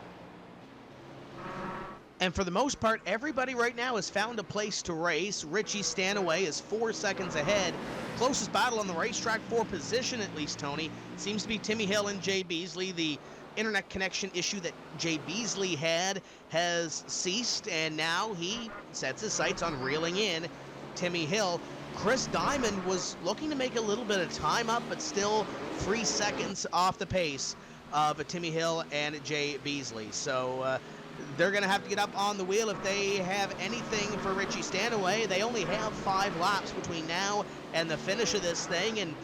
And for the most part, everybody right now has found a place to race. Richie Stanaway is 4 seconds ahead. Closest battle on the racetrack for position, at least, Tony, seems to be Timmy Hill and Jay Beasley. The internet connection issue that Jay Beasley had has ceased, and now he sets his sights on reeling in Timmy Hill. Chris Diamond was looking to make a little bit of time up, but still 3 seconds off the pace of Timmy Hill and Jay Beasley. So they're going to have to get up on the wheel if they have anything for Richie Stanaway. They only have 5 laps between now and the finish of this thing, and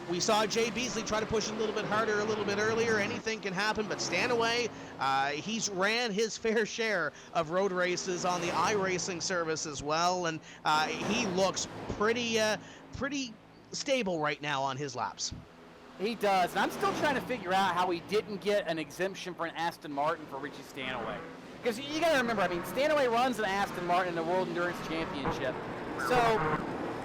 we saw Jay Beasley try to push a little bit harder a little bit earlier. Anything can happen, but Stanaway, he's ran his fair share of road races on the iRacing service as well, and he looks pretty stable right now on his laps. He does, and I'm still trying to figure out how he didn't get an exemption for an Aston Martin for Richie Stanaway. Because you got to remember, Stanaway runs an Aston Martin in the World Endurance Championship. So,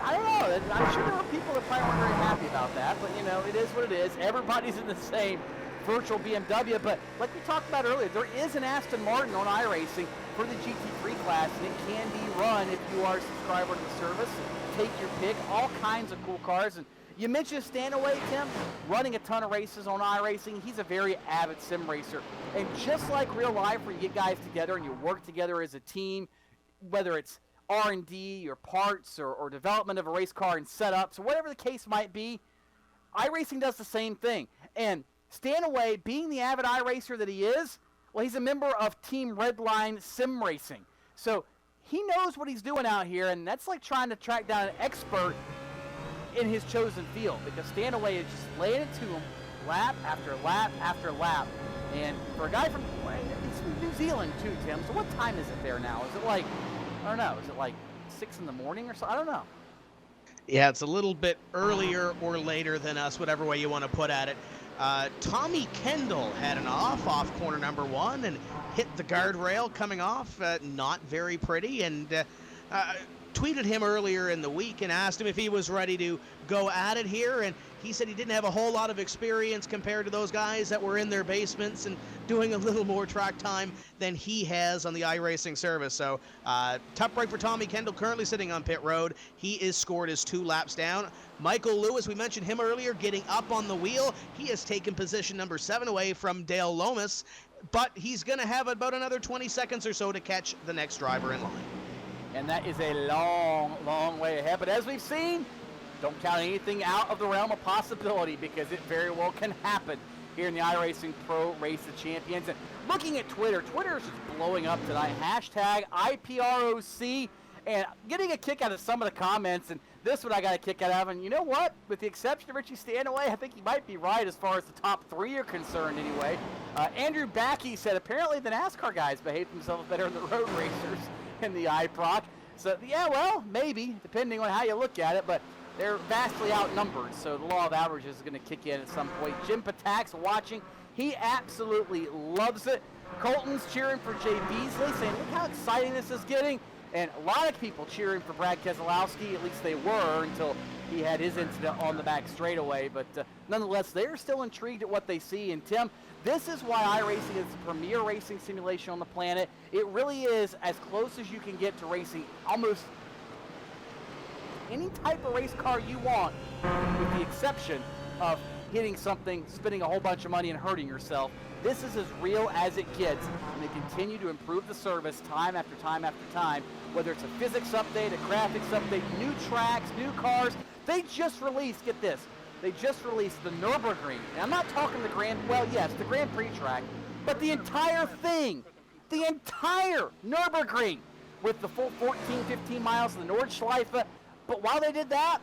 I don't know. I'm sure there were people that probably weren't very happy about that, but, it is what it is. Everybody's in the same virtual BMW, but like we talked about earlier, there is an Aston Martin on iRacing for the GT3 class, and it can be run if you are a subscriber to the service. Take your pick, all kinds of cool cars. And you mentioned Stanaway, Tim, running a ton of races on iRacing. He's a very avid sim racer. And just like real life where you get guys together and you work together as a team, whether it's R&D or parts or development of a race car and setups or whatever the case might be, iRacing does the same thing. And Stanaway, being the avid iRacer that he is, well, he's a member of Team Redline Sim Racing. So he knows what he's doing out here, and that's like trying to track down an expert in his chosen field, because Stanaway is just laying it to him lap after lap after lap. And for a guy from New Zealand too, Tim, so what time is it there now? Is it like, I don't know, is it like 6 in the morning or so? I don't know. Yeah, it's a little bit earlier or later than us, whatever way you want to put at it. Tommy Kendall had an off corner number 1 and hit the guardrail coming off, not very pretty, and tweeted him earlier in the week and asked him if he was ready to go at it here, and he said he didn't have a whole lot of experience compared to those guys that were in their basements and doing a little more track time than he has on the iRacing service. So tough break for Tommy Kendall, currently sitting on pit road. He is scored his 2 laps down. Michael Lewis, we mentioned him earlier, getting up on the wheel. He has taken position number 7 away from Dale Lomas, but he's going to have about another 20 seconds or so to catch the next driver in line. And that is a long, long way ahead. But as we've seen, don't count anything out of the realm of possibility, because it very well can happen here in the iRacing Pro Race of Champions. And looking at Twitter, Twitter is just blowing up tonight. Hashtag IPROC. And getting a kick out of some of the comments, and this one I got a kick out of. And you know what? With the exception of Richie Stanaway, I think he might be right as far as the top 3 are concerned anyway. Andrew Backey said apparently the NASCAR guys behave themselves better than the road racers in the iProc. So, yeah, well, maybe, depending on how you look at it, but they're vastly outnumbered, so the law of averages is going to kick in at some point. Jim Patak's watching. He absolutely loves it. Colton's cheering for Jay Beasley, saying, look how exciting this is getting. And a lot of people cheering for Brad Keselowski, at least they were until he had his incident on the back straightaway. But nonetheless, they're still intrigued at what they see. And Tim, this is why iRacing is the premier racing simulation on the planet. It really is as close as you can get to racing almost any type of race car you want, with the exception of hitting something, spending a whole bunch of money, and hurting yourself. This is as real as it gets, and they continue to improve the service time after time after time, whether it's a physics update, a graphics update, new tracks, new cars. They just released, get this, they just released the Nürburgring. And I'm not talking the Grand, well, yes, the Grand Prix track, but the entire thing, the entire Nürburgring, with the full 14, 15 miles of the Nordschleife. But while they did that,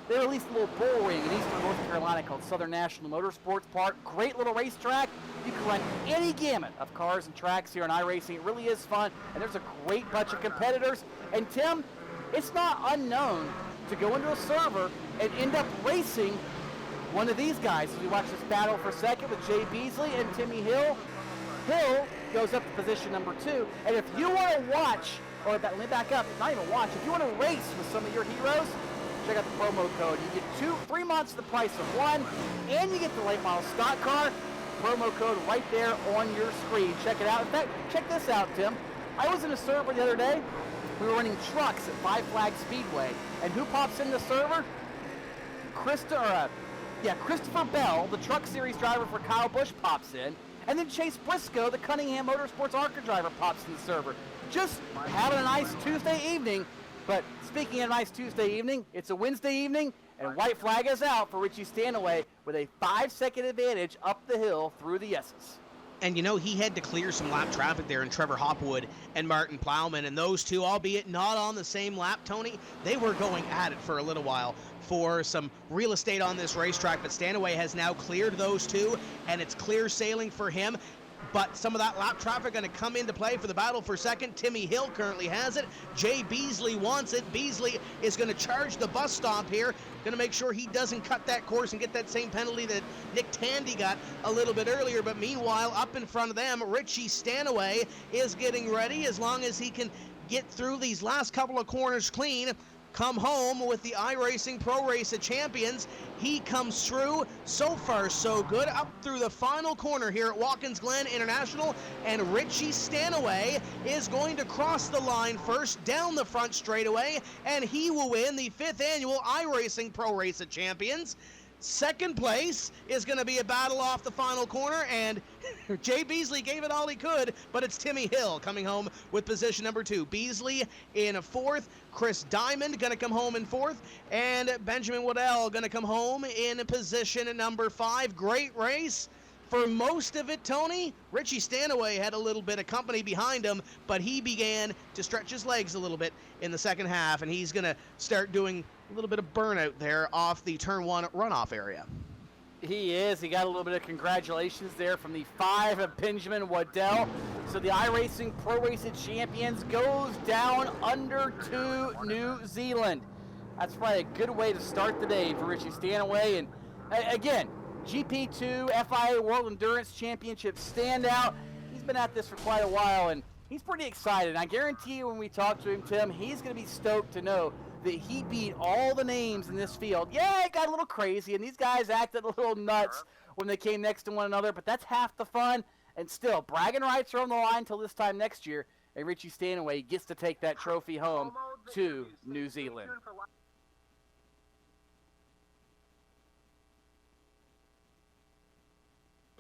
they released a little bull ring in eastern North Carolina called Southern National Motorsports Park. Great little racetrack. You can run any gamut of cars and tracks here on iRacing. It really is fun, and there's a great bunch of competitors. And Tim, it's not unknown to go into a server and end up racing one of these guys. As we watch this battle for second with Jay Beasley and Timmy Hill. Hill goes up to position number 2. And if you want to watch, or let me back up, not even watch, if you want to race with some of your heroes, check out the promo code. You get 3 months the price of one, and you get the late model stock car. Promo code right there on your screen. Check it out. In fact, check this out, Tim. I was in a server the other day. We were running trucks at Five Flag Speedway, and who pops in the server? Christopher Bell, the Truck Series driver for Kyle Busch, pops in, and then Chase Briscoe, the Cunningham Motorsports ARCA driver, pops in the server. Just having a nice Tuesday evening. But speaking of a nice Tuesday evening, it's a Wednesday evening, and white flag is out for Richie Stanaway with a 5-second advantage up the hill through the S's. And you know, he had to clear some lap traffic there in Trevor Hopwood and Martin Plowman, and those two, albeit not on the same lap, Tony, they were going at it for a little while for some real estate on this racetrack, but Stanaway has now cleared those two, and it's clear sailing for him. But some of that lap traffic going to come into play for the battle for second. Timmy Hill currently has it. Jay Beasley wants it. Beasley is going to charge the bus stop here. Going to make sure he doesn't cut that course and get that same penalty that Nick Tandy got a little bit earlier. But meanwhile, up in front of them, Richie Stanaway is getting ready. As long as he can get through these last couple of corners clean, come home with the iRacing Pro Race of Champions. He comes through. So far, so good. Up through the final corner here at Watkins Glen International, and Richie Stanaway is going to cross the line first down the front straightaway, and he will win the 5th annual iRacing Pro Race of Champions. Second place is going to be a battle off the final corner, and Jay Beasley gave it all he could, but it's Timmy Hill coming home with position number 2. Beasley in 4th, Chris Diamond going to come home in 4th, and Benjamin Waddell going to come home in position number 5. Great race. For most of it, Tony, Richie Stanaway had a little bit of company behind him, but he began to stretch his legs a little bit in the second half, and he's going to start doing a little bit of burnout there off the turn 1 runoff area. He is. He got a little bit of congratulations there from the 5 of Benjamin Waddell. So the iRacing Pro Race of Champions goes down under to New Zealand. That's probably a good way to start the day for Richie Stanaway. And again, GP2 FIA World Endurance Championship standout. He's been at this for quite a while, and he's pretty excited. I guarantee you when we talk to him, Tim, he's going to be stoked to know that he beat all the names in this field. Yeah, it got a little crazy, and these guys acted a little nuts when they came next to one another, but that's half the fun. And still, bragging rights are on the line until this time next year, and Richie Stanaway gets to take that trophy home to New Zealand.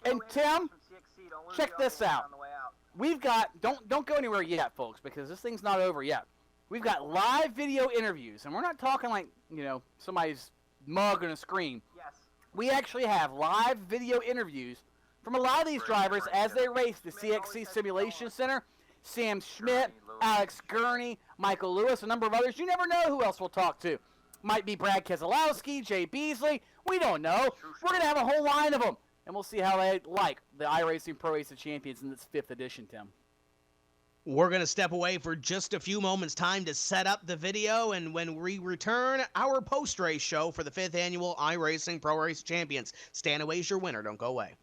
And Tim, check this out. We've got, don't go anywhere yet, folks, because this thing's not over yet. We've got live video interviews, and we're not talking like, you know, somebody's mug on a screen. Yes. We actually have live video interviews from a lot of these drivers as they race the CXC Simulation Center. Sam Schmidt, Alex Gurney, Michael Lewis, a number of others. You never know who else we'll talk to. Might be Brad Keselowski, Jay Beasley. We don't know. We're going to have a whole line of them, and we'll see how they like the iRacing Pro Race of Champions in this 5th edition, Tim. We're going to step away for just a few moments' time to set up the video, and when we return, our post-race show for the 5th annual iRacing Pro Race Champions. Stanaway's your winner. Don't go away.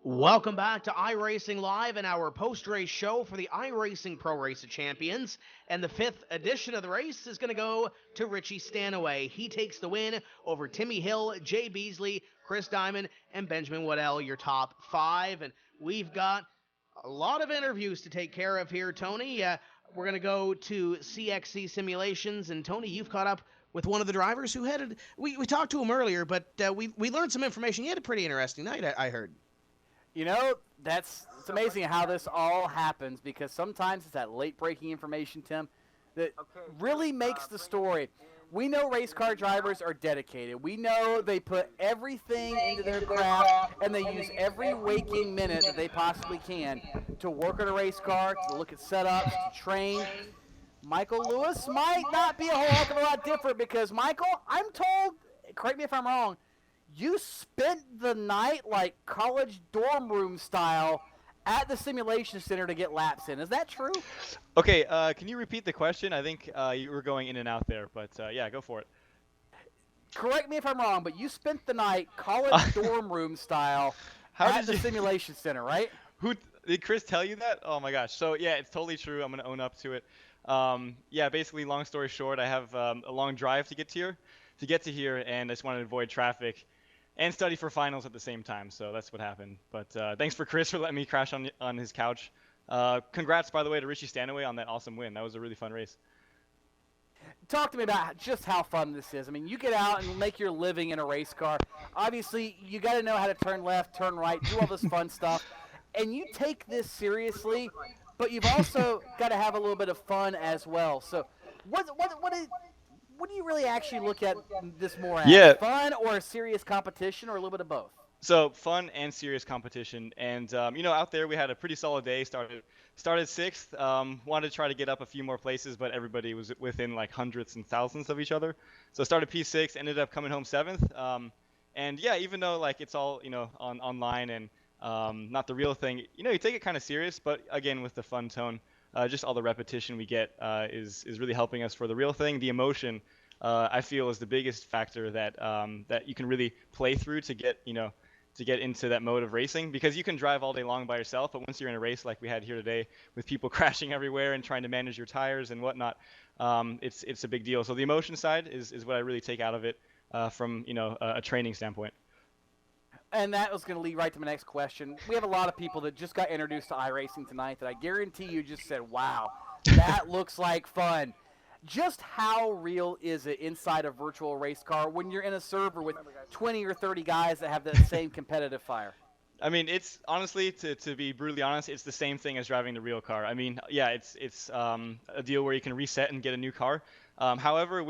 Welcome back to iRacing Live and our post-race show for the iRacing Pro Race of Champions. And the 5th edition of the race is going to go to Richie Stanaway. He takes the win over Timmy Hill, Jay Beasley, Chris Diamond, and Benjamin Waddell, your top 5. And we've got a lot of interviews to take care of here, Tony. We're going to go to CXC Simulations. And Tony, you've caught up with one of the drivers who headed... We talked to him earlier, but we learned some information. He had a pretty interesting night, I heard. You know, it's amazing how this all happens, because sometimes it's that late-breaking information, Tim, that really makes the story. We know race car drivers are dedicated. We know they put everything into their craft, and they use every waking minute that they possibly can to work on a race car, to look at setups, to train. Michael Lewis might not be a whole heck of a lot different because, Michael, I'm told, correct me if I'm wrong, you spent the night like college dorm room style at the simulation center to get laps in. Is that true? Okay, can you repeat the question? I think you were going in and out there, but yeah, go for it. Correct me if I'm wrong, but you spent the night college dorm room style at the simulation center, right? Did Chris tell you that? Oh my gosh. So yeah, it's totally true. I'm gonna own up to it. Yeah, basically, long story short, I have a long drive to get to here, and I just wanted to avoid traffic and study for finals at the same time. So that's what happened. But thanks for Chris for letting me crash on his couch. Congrats, by the way, to Richie Stanaway on that awesome win. That was a really fun race. Talk to me about just how fun this is. I mean, you get out and make your living in a race car. Obviously, you got to know how to turn left, turn right, do all this fun stuff. And you take this seriously, but you've also got to have a little bit of fun as well. So what do you really actually look at this more as? Yeah. Fun or a serious competition or a little bit of both? So fun and serious competition, and out there we had a pretty solid day. Started sixth. Wanted to try to get up a few more places, but everybody was within like hundreds and thousands of each other. So started P6, ended up coming home seventh. And yeah, even though like it's all online and not the real thing, you take it kind of serious. But again, with the fun tone, just all the repetition we get is really helping us for the real thing. The emotion, I feel, is the biggest factor that you can really play through to get into that mode of racing, because you can drive all day long by yourself, but once you're in a race like we had here today with people crashing everywhere and trying to manage your tires and whatnot, it's a big deal. So the emotion side is what I really take out of it from a training standpoint. And that was going to lead right to my next question. We have a lot of people that just got introduced to iRacing tonight that I guarantee you just said, wow, that looks like fun. Just how real is it inside a virtual race car when you're in a server with 20 or 30 guys that have the same competitive fire? I mean, it's honestly, to be brutally honest, it's the same thing as driving the real car. I mean, yeah, it's a deal where you can reset and get a new car. However,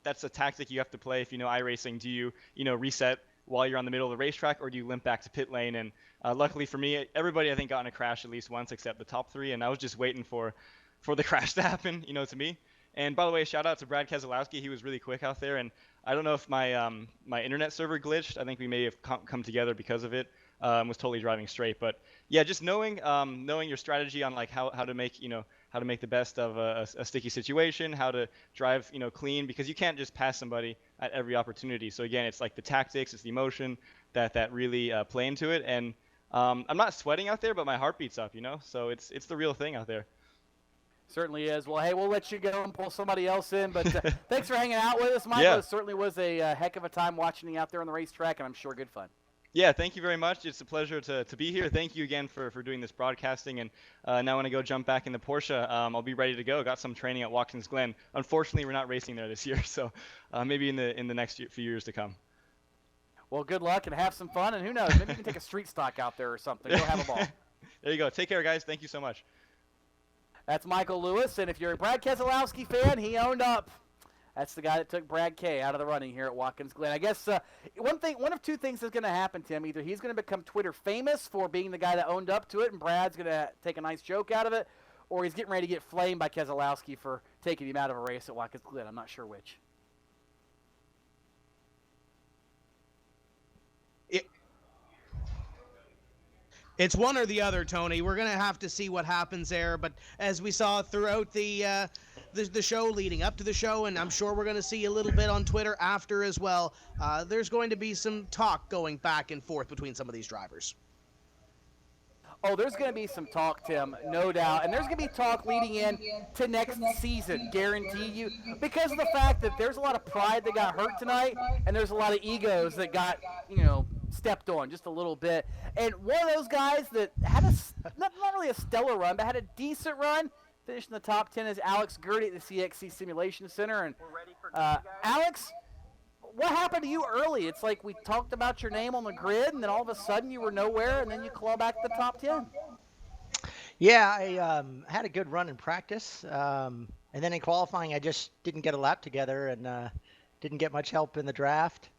that's a tactic you have to play if you know iRacing. Do you reset while you're on the middle of the racetrack, or do you limp back to pit lane? And luckily for me, everybody I think got in a crash at least once except the top three, and I was just waiting for the crash to happen, to me. And by the way, shout out to Brad Keselowski. He was really quick out there, and I don't know if my internet server glitched. I think we may have come together because of it. Was totally driving straight, but yeah, just knowing your strategy on like how to make the best of a sticky situation, how to drive clean, because you can't just pass somebody at every opportunity. So again, it's like the tactics, it's the emotion that really play into it. And I'm not sweating out there, but my heart beats up, So it's the real thing out there. Certainly is. Well, hey, we'll let you go and pull somebody else in, but thanks for hanging out with us, Michael. Yeah. It certainly was a heck of a time watching you out there on the racetrack, and I'm sure good fun. Yeah, thank you very much. It's a pleasure to be here. Thank you again for doing this broadcasting. And now when I go jump back in the Porsche, I'll be ready to go. Got some training at Watkins Glen. Unfortunately, we're not racing there this year, so maybe in the next few years to come. Well, good luck and have some fun, and who knows, maybe you can take a street stock out there or something. Go have a ball. There you go. Take care, guys. Thank you so much. That's Michael Lewis, and if you're a Brad Keselowski fan, he owned up. That's the guy that took Brad K out of the running here at Watkins Glen. I guess one of two things is going to happen to him. Either he's going to become Twitter famous for being the guy that owned up to it, and Brad's going to take a nice joke out of it, or he's getting ready to get flamed by Keselowski for taking him out of a race at Watkins Glen. I'm not sure which. It's one or the other, Tony. We're going to have to see what happens there. But as we saw throughout the show, leading up to the show, and I'm sure we're going to see a little bit on Twitter after as well, there's going to be some talk going back and forth between some of these drivers. Oh, there's going to be some talk, Tim, no doubt. And there's going to be talk leading in to next season, guarantee you, because of the fact that there's a lot of pride that got hurt tonight, and there's a lot of egos that got, stepped on just a little bit. And one of those guys that had not really a stellar run, but had a decent run, finished in the top 10 is Alex Gertie at the CXC Simulation Center. And Alex, what happened to you early? It's like we talked about your name on the grid, and then all of a sudden you were nowhere, and then you claw back the top 10. Yeah, I had a good run in practice. And then in qualifying, I just didn't get a lap together and didn't get much help in the draft.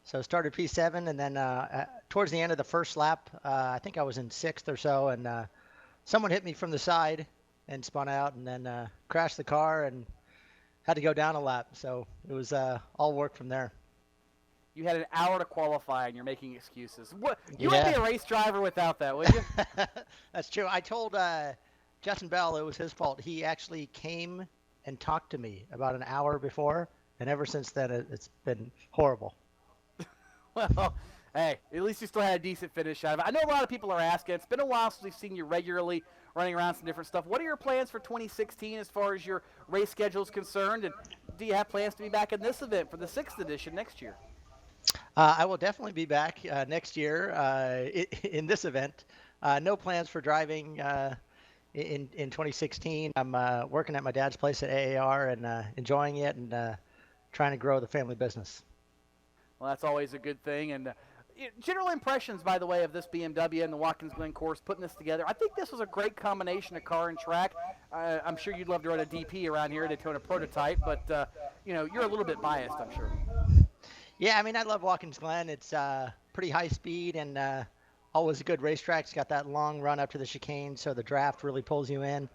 So started P7, and then towards the end of the first lap, I think I was in sixth or so, and someone hit me from the side and spun out, and then crashed the car and had to go down a lap. So it was all work from there. You had an hour to qualify, and you're making excuses. What? You Yeah. wouldn't be a race driver without that, would you? That's true. I told Justin Bell it was his fault. He actually came and talked to me about an hour before, and ever since then it's been horrible. Well, hey, at least you still had a decent finish out of it. I know a lot of people are asking. It's been a while since we've seen you regularly running around some different stuff. What are your plans for 2016 as far as your race schedule is concerned? And do you have plans to be back in this event for the 6th edition next year? I will definitely be back next year in this event. No plans for driving in 2016. I'm working at my dad's place at AAR and enjoying it and trying to grow the family business. Well, that's always a good thing. And general impressions, by the way, of this BMW and the Watkins Glen course, putting this together. I think this was a great combination of car and track. I'm sure you'd love to run a DP around here, Daytona Prototype, but you're a little bit biased, I'm sure. Yeah, I mean, I love Watkins Glen. It's pretty high speed and always a good racetrack. It's got that long run up to the chicane, so the draft really pulls you in.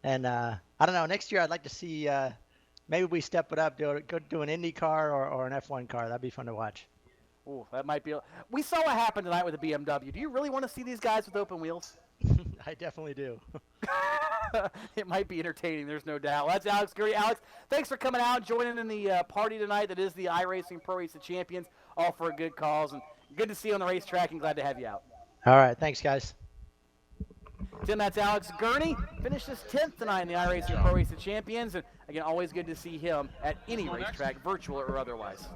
And I don't know, next year I'd like to see maybe we step it up, go do an Indy car or an F1 car. That'd be fun to watch. Ooh, that might be. We saw what happened tonight with the BMW. Do you really want to see these guys with open wheels? I definitely do. It might be entertaining, there's no doubt. Well, that's Alex Gurry. Alex, thanks for coming out, joining in the party tonight that is the iRacing Pro Race of Champions, all for a good cause. And good to see you on the racetrack and glad to have you out. All right, thanks, guys. Tim, that's Alex Gurney. Finished his 10th tonight in the iRacing Pro Race of Champions. And again, always good to see him at any racetrack, virtual or otherwise.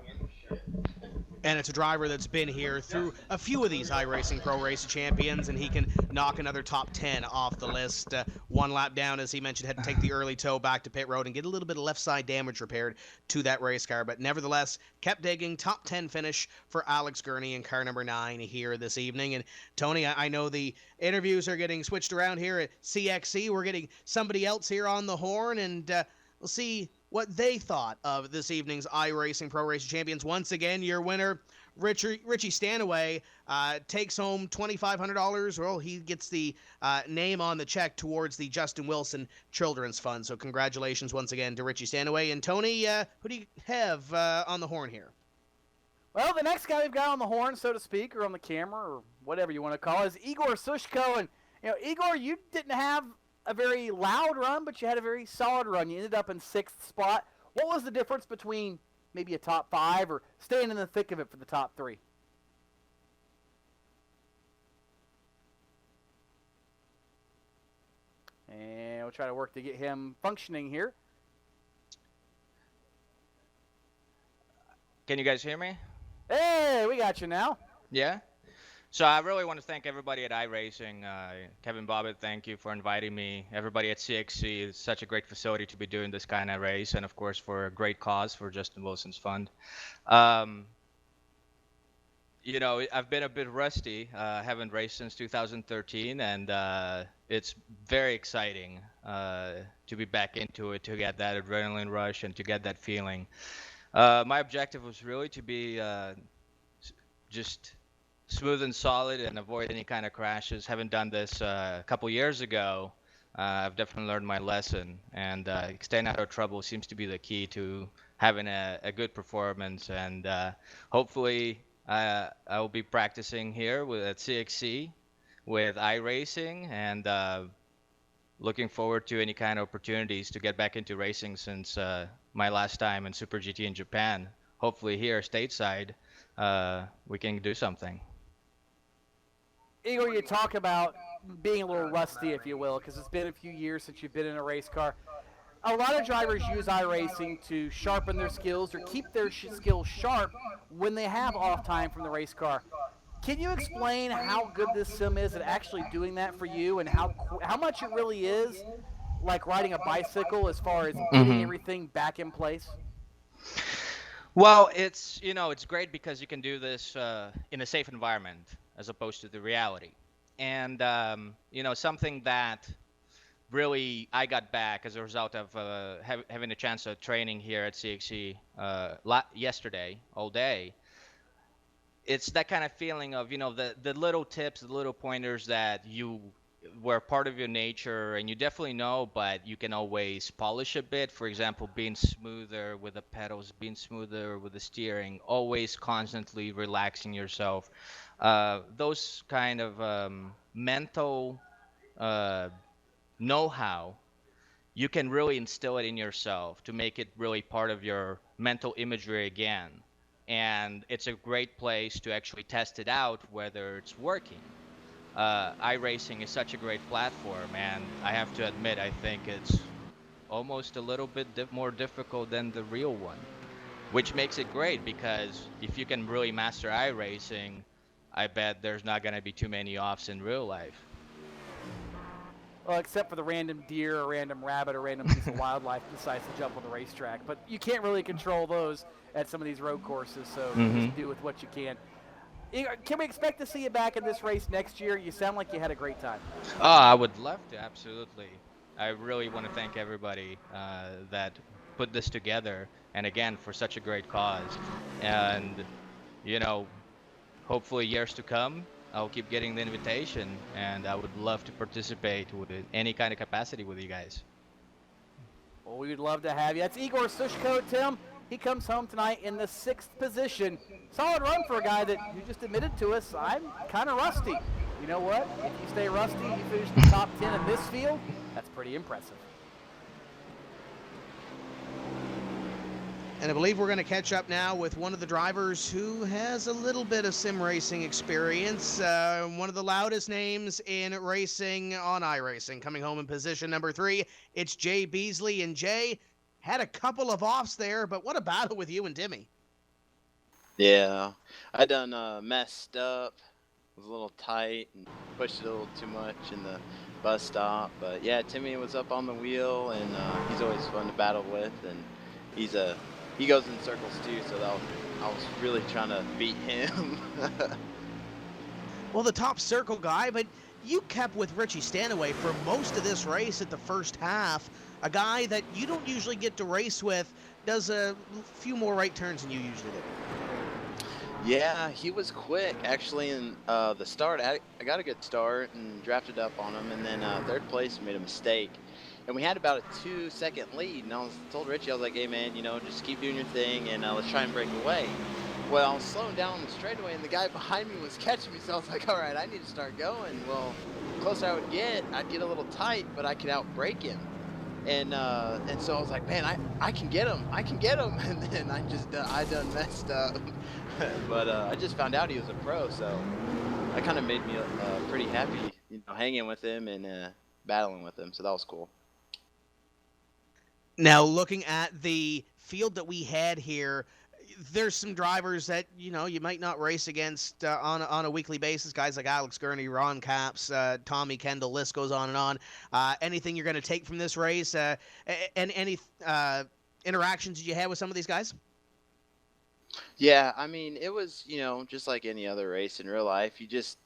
And it's a driver that's been here through a few of these iRacing Pro Race Champions, and he can knock another top 10 off the list. One lap down, as he mentioned, had to take the early tow back to pit road and get a little bit of left side damage repaired to that race car, but nevertheless kept digging. Top 10 finish for Alex Gurney in car number 9 here this evening. And Tony, I know the interviews are getting switched around here at CXC. We're getting somebody else here on the horn, and we'll see what they thought of this evening's iRacing Pro Race Champions. Once again, your winner, Richie Stanaway, takes home $2,500. Well, he gets the name on the check towards the Justin Wilson Children's Fund. So congratulations once again to Richie Stanaway. And Tony, who do you have on the horn here? Well, the next guy we've got on the horn, so to speak, or on the camera, or whatever you want to call it, is Igor Sushko. And, Igor, you didn't have a very loud run, but you had a very solid run. You ended up in 6th spot. What was the difference between maybe a top 5 or staying in the thick of it for the top 3? And we'll try to work to get him functioning here. Can you guys hear me? Hey, we got you now. Yeah? So I really want to thank everybody at iRacing. Kevin Bobbitt, thank you for inviting me. Everybody at CXC, it's such a great facility to be doing this kind of race, and of course for a great cause for Justin Wilson's fund. I've been a bit rusty. Haven't raced since 2013, and it's very exciting to be back into it, to get that adrenaline rush and to get that feeling. My objective was really to be just smooth and solid and avoid any kind of crashes. Haven't done this a couple years ago. I've definitely learned my lesson, and staying out of trouble seems to be the key to having a good performance. And hopefully I will be practicing here at CXC with iRacing, and looking forward to any kind of opportunities to get back into racing since my last time in Super GT in Japan. Hopefully here stateside we can do something. Igor, you talk about being a little rusty, if you will, because it's been a few years since you've been in a race car. A lot of drivers use iRacing to sharpen their skills or keep their skills sharp when they have off time from the race car. Can you explain how good this sim is at actually doing that for you, and how much it really is like riding a bicycle as far as getting everything back in place? Well, it's great because you can do this in a safe environment as opposed to the reality. And something that really I got back as a result of having a chance of training here at CXC yesterday all day. It's that kind of feeling of, the little tips, the little pointers that you were part of your nature and you definitely know, but you can always polish a bit. For example, being smoother with the pedals, being smoother with the steering, always constantly relaxing yourself. Those kind of mental uh, know-how, you can really instill it in yourself to make it really part of your mental imagery again. And it's a great place to actually test it out whether it's working. iRacing is such a great platform, and I have to admit, I think it's almost a little bit more difficult than the real one, which makes it great because if you can really master iRacing, I bet there's not going to be too many offs in real life. Well, except for the random deer or random rabbit or random piece of wildlife decides to jump on the racetrack. But you can't really control those at some of these road courses, so you just do with what you can. Can we expect to see you back in this race next year? You sound like you had a great time. Oh, I would love to, absolutely. I really want to thank everybody that put this together, and again, for such a great cause. And, you know, hopefully years to come, I'll keep getting the invitation, and I would love to participate with any kind of capacity with you guys. Well, we would love to have you. That's Igor Sushko, Tim. He comes home tonight in the 6th position. Solid run for a guy that you just admitted to us, I'm kind of rusty. You know what? If you stay rusty, you finish the top 10 in this field, that's pretty impressive. And I believe we're going to catch up now with one of the drivers who has a little bit of sim racing experience. One of the loudest names in racing on iRacing. Coming home in position number 3, it's Jay Beasley. And Jay had a couple of offs there, but what a battle with you and Timmy. Yeah, I done messed up. Was a little tight and pushed it a little too much in the bus stop. But yeah, Timmy was up on the wheel, and he's always fun to battle with, and he goes in circles too. So I was really trying to beat him. Well, the top circle guy, but you kept with Richie Stanaway for most of this race at the first half. A guy that you don't usually get to race with, does a few more right turns than you usually do. Yeah, he was quick actually in the start. I got a good start and drafted up on him, and then third place made a mistake. And we had about a 2-second lead, and I told Richie, I was like, hey man, just keep doing your thing, and let's try and break away. Well, I was slowing down on the straightaway, and the guy behind me was catching me, so I was like, all right, I need to start going. Well, the closer I would get, I'd get a little tight, but I could outbrake him. And so I was like, man, I can get him, and then I done messed up. But I just found out he was a pro, so that kind of made me pretty happy, hanging with him and battling with him, so that was cool. Now, looking at the field that we had here, there's some drivers that, you might not race against on a weekly basis, guys like Alex Gurney, Ron Capps, Tommy Kendall, list goes on and on. Anything you're going to take from this race, and any interactions that you had with some of these guys? Yeah, I mean, it was, just like any other race in real life. You just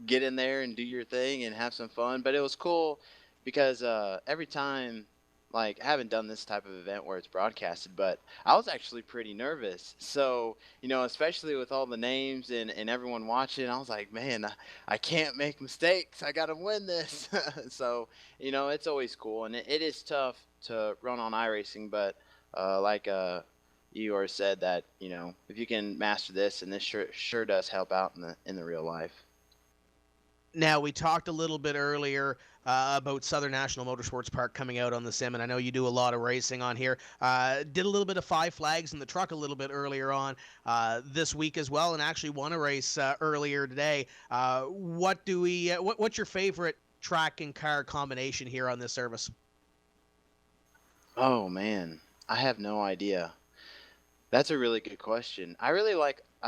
get in there and do your thing and have some fun. But it was cool because every time, like, I haven't done this type of event where it's broadcasted, but I was actually pretty nervous. So, especially with all the names and everyone watching, I was like, man, I can't make mistakes. I got to win this. So, it's always cool. And it is tough to run on iRacing, but like Eeyore said that, if you can master this, and this sure does help out in the real life. Now, we talked a little bit earlier about Southern National Motorsports Park coming out on the sim, and I know you do a lot of racing on here. Did a little bit of Five Flags in the truck a little bit earlier on this week as well, and actually won a race earlier today. What's your favorite track and car combination here on this service? Oh, man, I have no idea. That's a really good question. I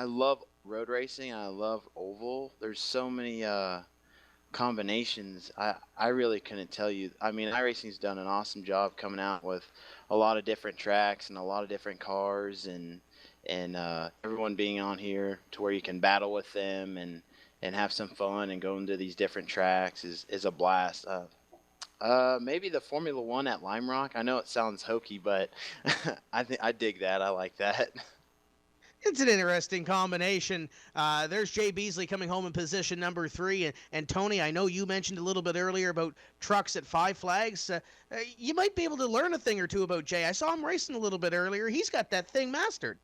love road racing. I love oval. There's so many combinations. I really couldn't tell you. I mean, iRacing's done an awesome job coming out with a lot of different tracks and a lot of different cars, and everyone being on here to where you can battle with them and have some fun and go into these different tracks is a blast. Maybe the Formula One at Lime Rock. I know it sounds hokey, but I think I dig that. I like that. It's an interesting combination. There's Jay Beasley coming home in position number 3. And Tony, I know you mentioned a little bit earlier about trucks at Five Flags. You might be able to learn a thing or two about Jay. I saw him racing a little bit earlier. He's got that thing mastered.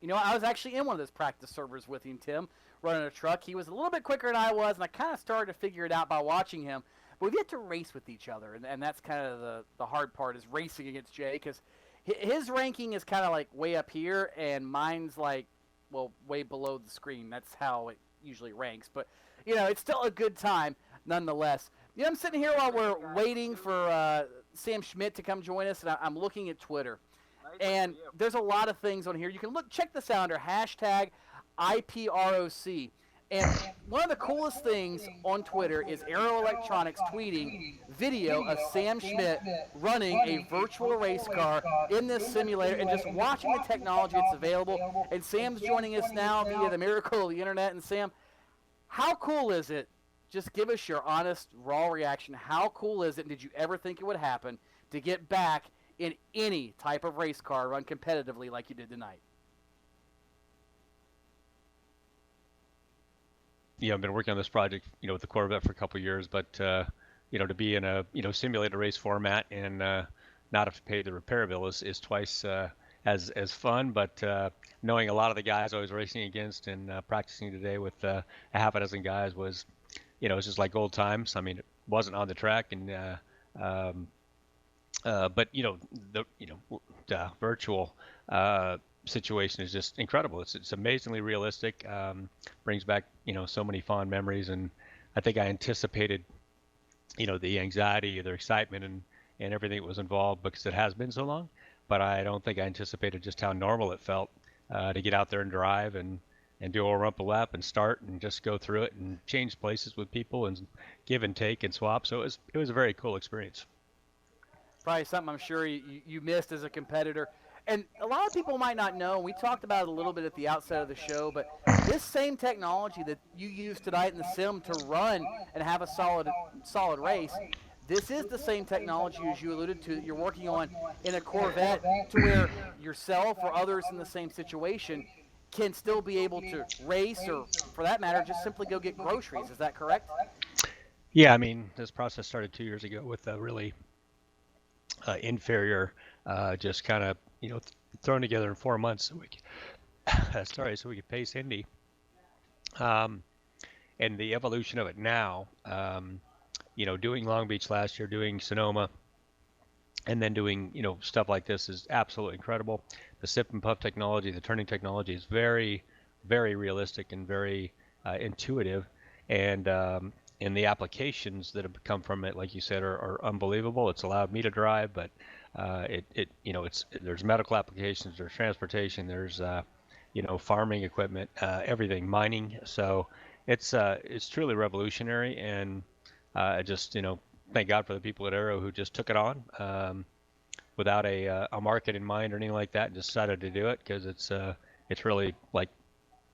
You know, I was actually in one of those practice servers with him, Tim, running a truck. He was a little bit quicker than I was, and I kind of started to figure it out by watching him. But we've yet to race with each other, and that's kind of the hard part is racing against Jay, because his ranking is kind of like way up here, and mine's like, well, way below the screen. That's how it usually ranks. But, you know, it's still a good time nonetheless. You know, I'm sitting here while we're waiting for Sam Schmidt to come join us, and I'm looking at Twitter. And there's a lot of things on here. You can check this out under hashtag IPROC. And one of the coolest things on Twitter is Aero Electronics tweeting video of Sam Schmidt running a virtual race car in this simulator and just watching the technology that's available. And Sam's joining us now via the miracle of the internet. And Sam, how cool is it? Just give us your honest, raw reaction. How cool is it? Did you ever think it would happen to get back in any type of race car run competitively like you did tonight? Yeah, I've been working on this project, with the Corvette for a couple of years, but to be in a simulated race format and not have to pay the repair bill is twice as fun. But knowing a lot of the guys I was racing against and practicing today with a half a dozen guys was, it's just like old times. I mean, it wasn't on the track, and but the virtual situation is just incredible. It's amazingly realistic. Brings back so many fond memories, and I think I anticipated the anxiety, the excitement, and everything that was involved because it has been so long. But I don't think I anticipated just how normal it felt to get out there and drive and do a rumble lap and start and just go through it and change places with people and give and take and swap. So it was a very cool experience. Probably something I'm sure you missed as a competitor. And a lot of people might not know, we talked about it a little bit at the outset of the show, but this same technology that you used tonight in the sim to run and have a solid race, this is the same technology, as you alluded to, that you're working on in a Corvette to where yourself or others in the same situation can still be able to race or, for that matter, just simply go get groceries. Is that correct? Yeah, I mean, this process started 2 years ago with a really inferior, just kind of, thrown together in 4 months so we could, so we could pace Indy. And the evolution of it now, doing Long Beach last year, doing Sonoma, and then doing, stuff like this is absolutely incredible. The sip and puff technology, the turning technology is very, very realistic and very intuitive. And the applications that have come from it, like you said, are unbelievable. It's allowed me to drive, but there's medical applications, there's transportation, there's farming equipment, everything, mining. So it's truly revolutionary, and I just thank God for the people at Aero who just took it on without a market in mind or anything like that, and decided to do it because it's really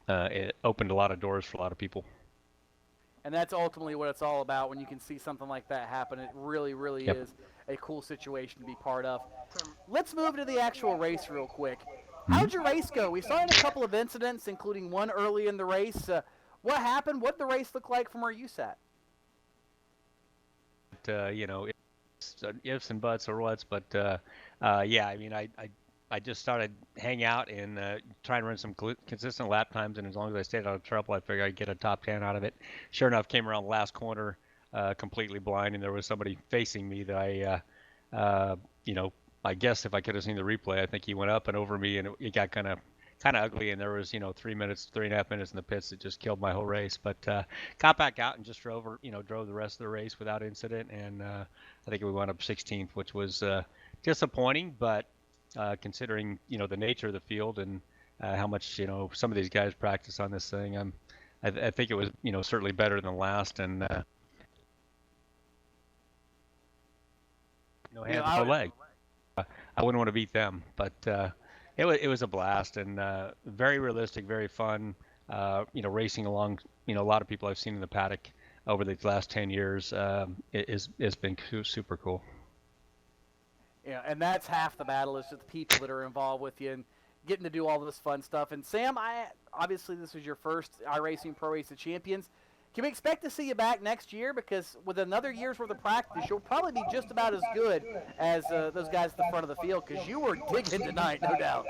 it opened a lot of doors for a lot of people. And that's ultimately what it's all about when you can see something like that happen. It really, really is a cool situation to be part of. Let's move to the actual race real quick. How'd your race go? We saw in a couple of incidents, including one early in the race. What happened? What did the race look like from where you sat? It's ifs and buts or what's, but yeah, I mean, I just started hang out and try and run some consistent lap times, and as long as I stayed out of trouble, I figured I'd get a top 10 out of it. Sure enough, came around the last corner completely blind, and there was somebody facing me that I guess if I could have seen the replay, I think he went up and over me, and it got kind of ugly, and there was 3.5 minutes in the pits that just killed my whole race. But got back out and just drove the rest of the race without incident, and I think we wound up 16th, which was disappointing, but considering the nature of the field and how much some of these guys practice on this thing, I think it was certainly better than last, and hands on the leg. I wouldn't want to beat them, but it was a blast, and very realistic, very fun. Racing along a lot of people I've seen in the paddock over these last 10 years, it's been super cool. Yeah, and that's half the battle, is just the people that are involved with you and getting to do all this fun stuff. And Sam, obviously this is your first iRacing Pro Race of Champions. Can we expect to see you back next year? Because with another year's worth of practice, you'll probably be just about as good as those guys at the front of the field, because you were digging tonight, no doubt.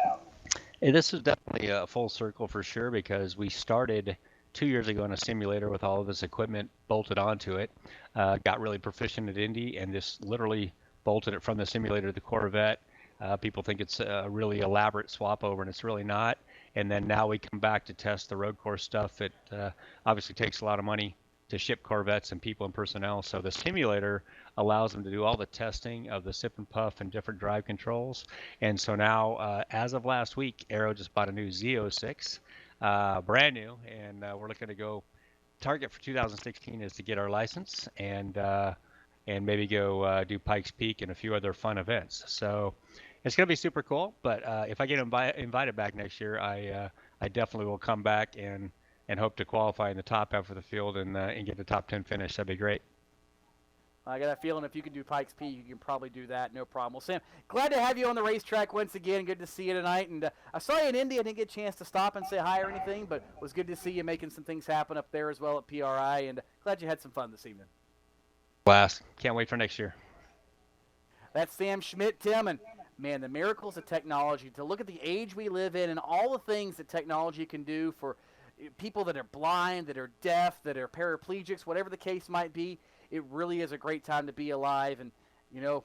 And this is definitely a full circle for sure, because we started 2 years ago in a simulator with all of this equipment bolted onto it, got really proficient at Indy, and just literally bolted it from the simulator to the Corvette. People think it's a really elaborate swap over, and it's really not. And then now we come back to test the road course stuff. It obviously takes a lot of money to ship Corvettes and people and personnel. So the simulator allows them to do all the testing of the sip and puff and different drive controls. And so now, as of last week, Aero just bought a new Z06, brand new, and we're looking to go. Target for 2016 is to get our license and maybe go do Pikes Peak and a few other fun events. So it's going to be super cool. But if I get invited back next year, I definitely will come back and hope to qualify in the top half of the field and get the top 10 finish. That'd be great. I got a feeling if you can do Pikes Peak, you can probably do that, no problem. Well, Sam, glad to have you on the racetrack once again. Good to see you tonight. And I saw you in Indy. I didn't get a chance to stop and say hi or anything, but it was good to see you making some things happen up there as well at PRI. And glad you had some fun this evening. Blast. Can't wait for next year. That's Sam Schmidt, Tim. And, man, the miracles of technology, to look at the age we live in and all the things that technology can do for people that are blind, that are deaf, that are paraplegics, whatever the case might be. It really is a great time to be alive. And, you know,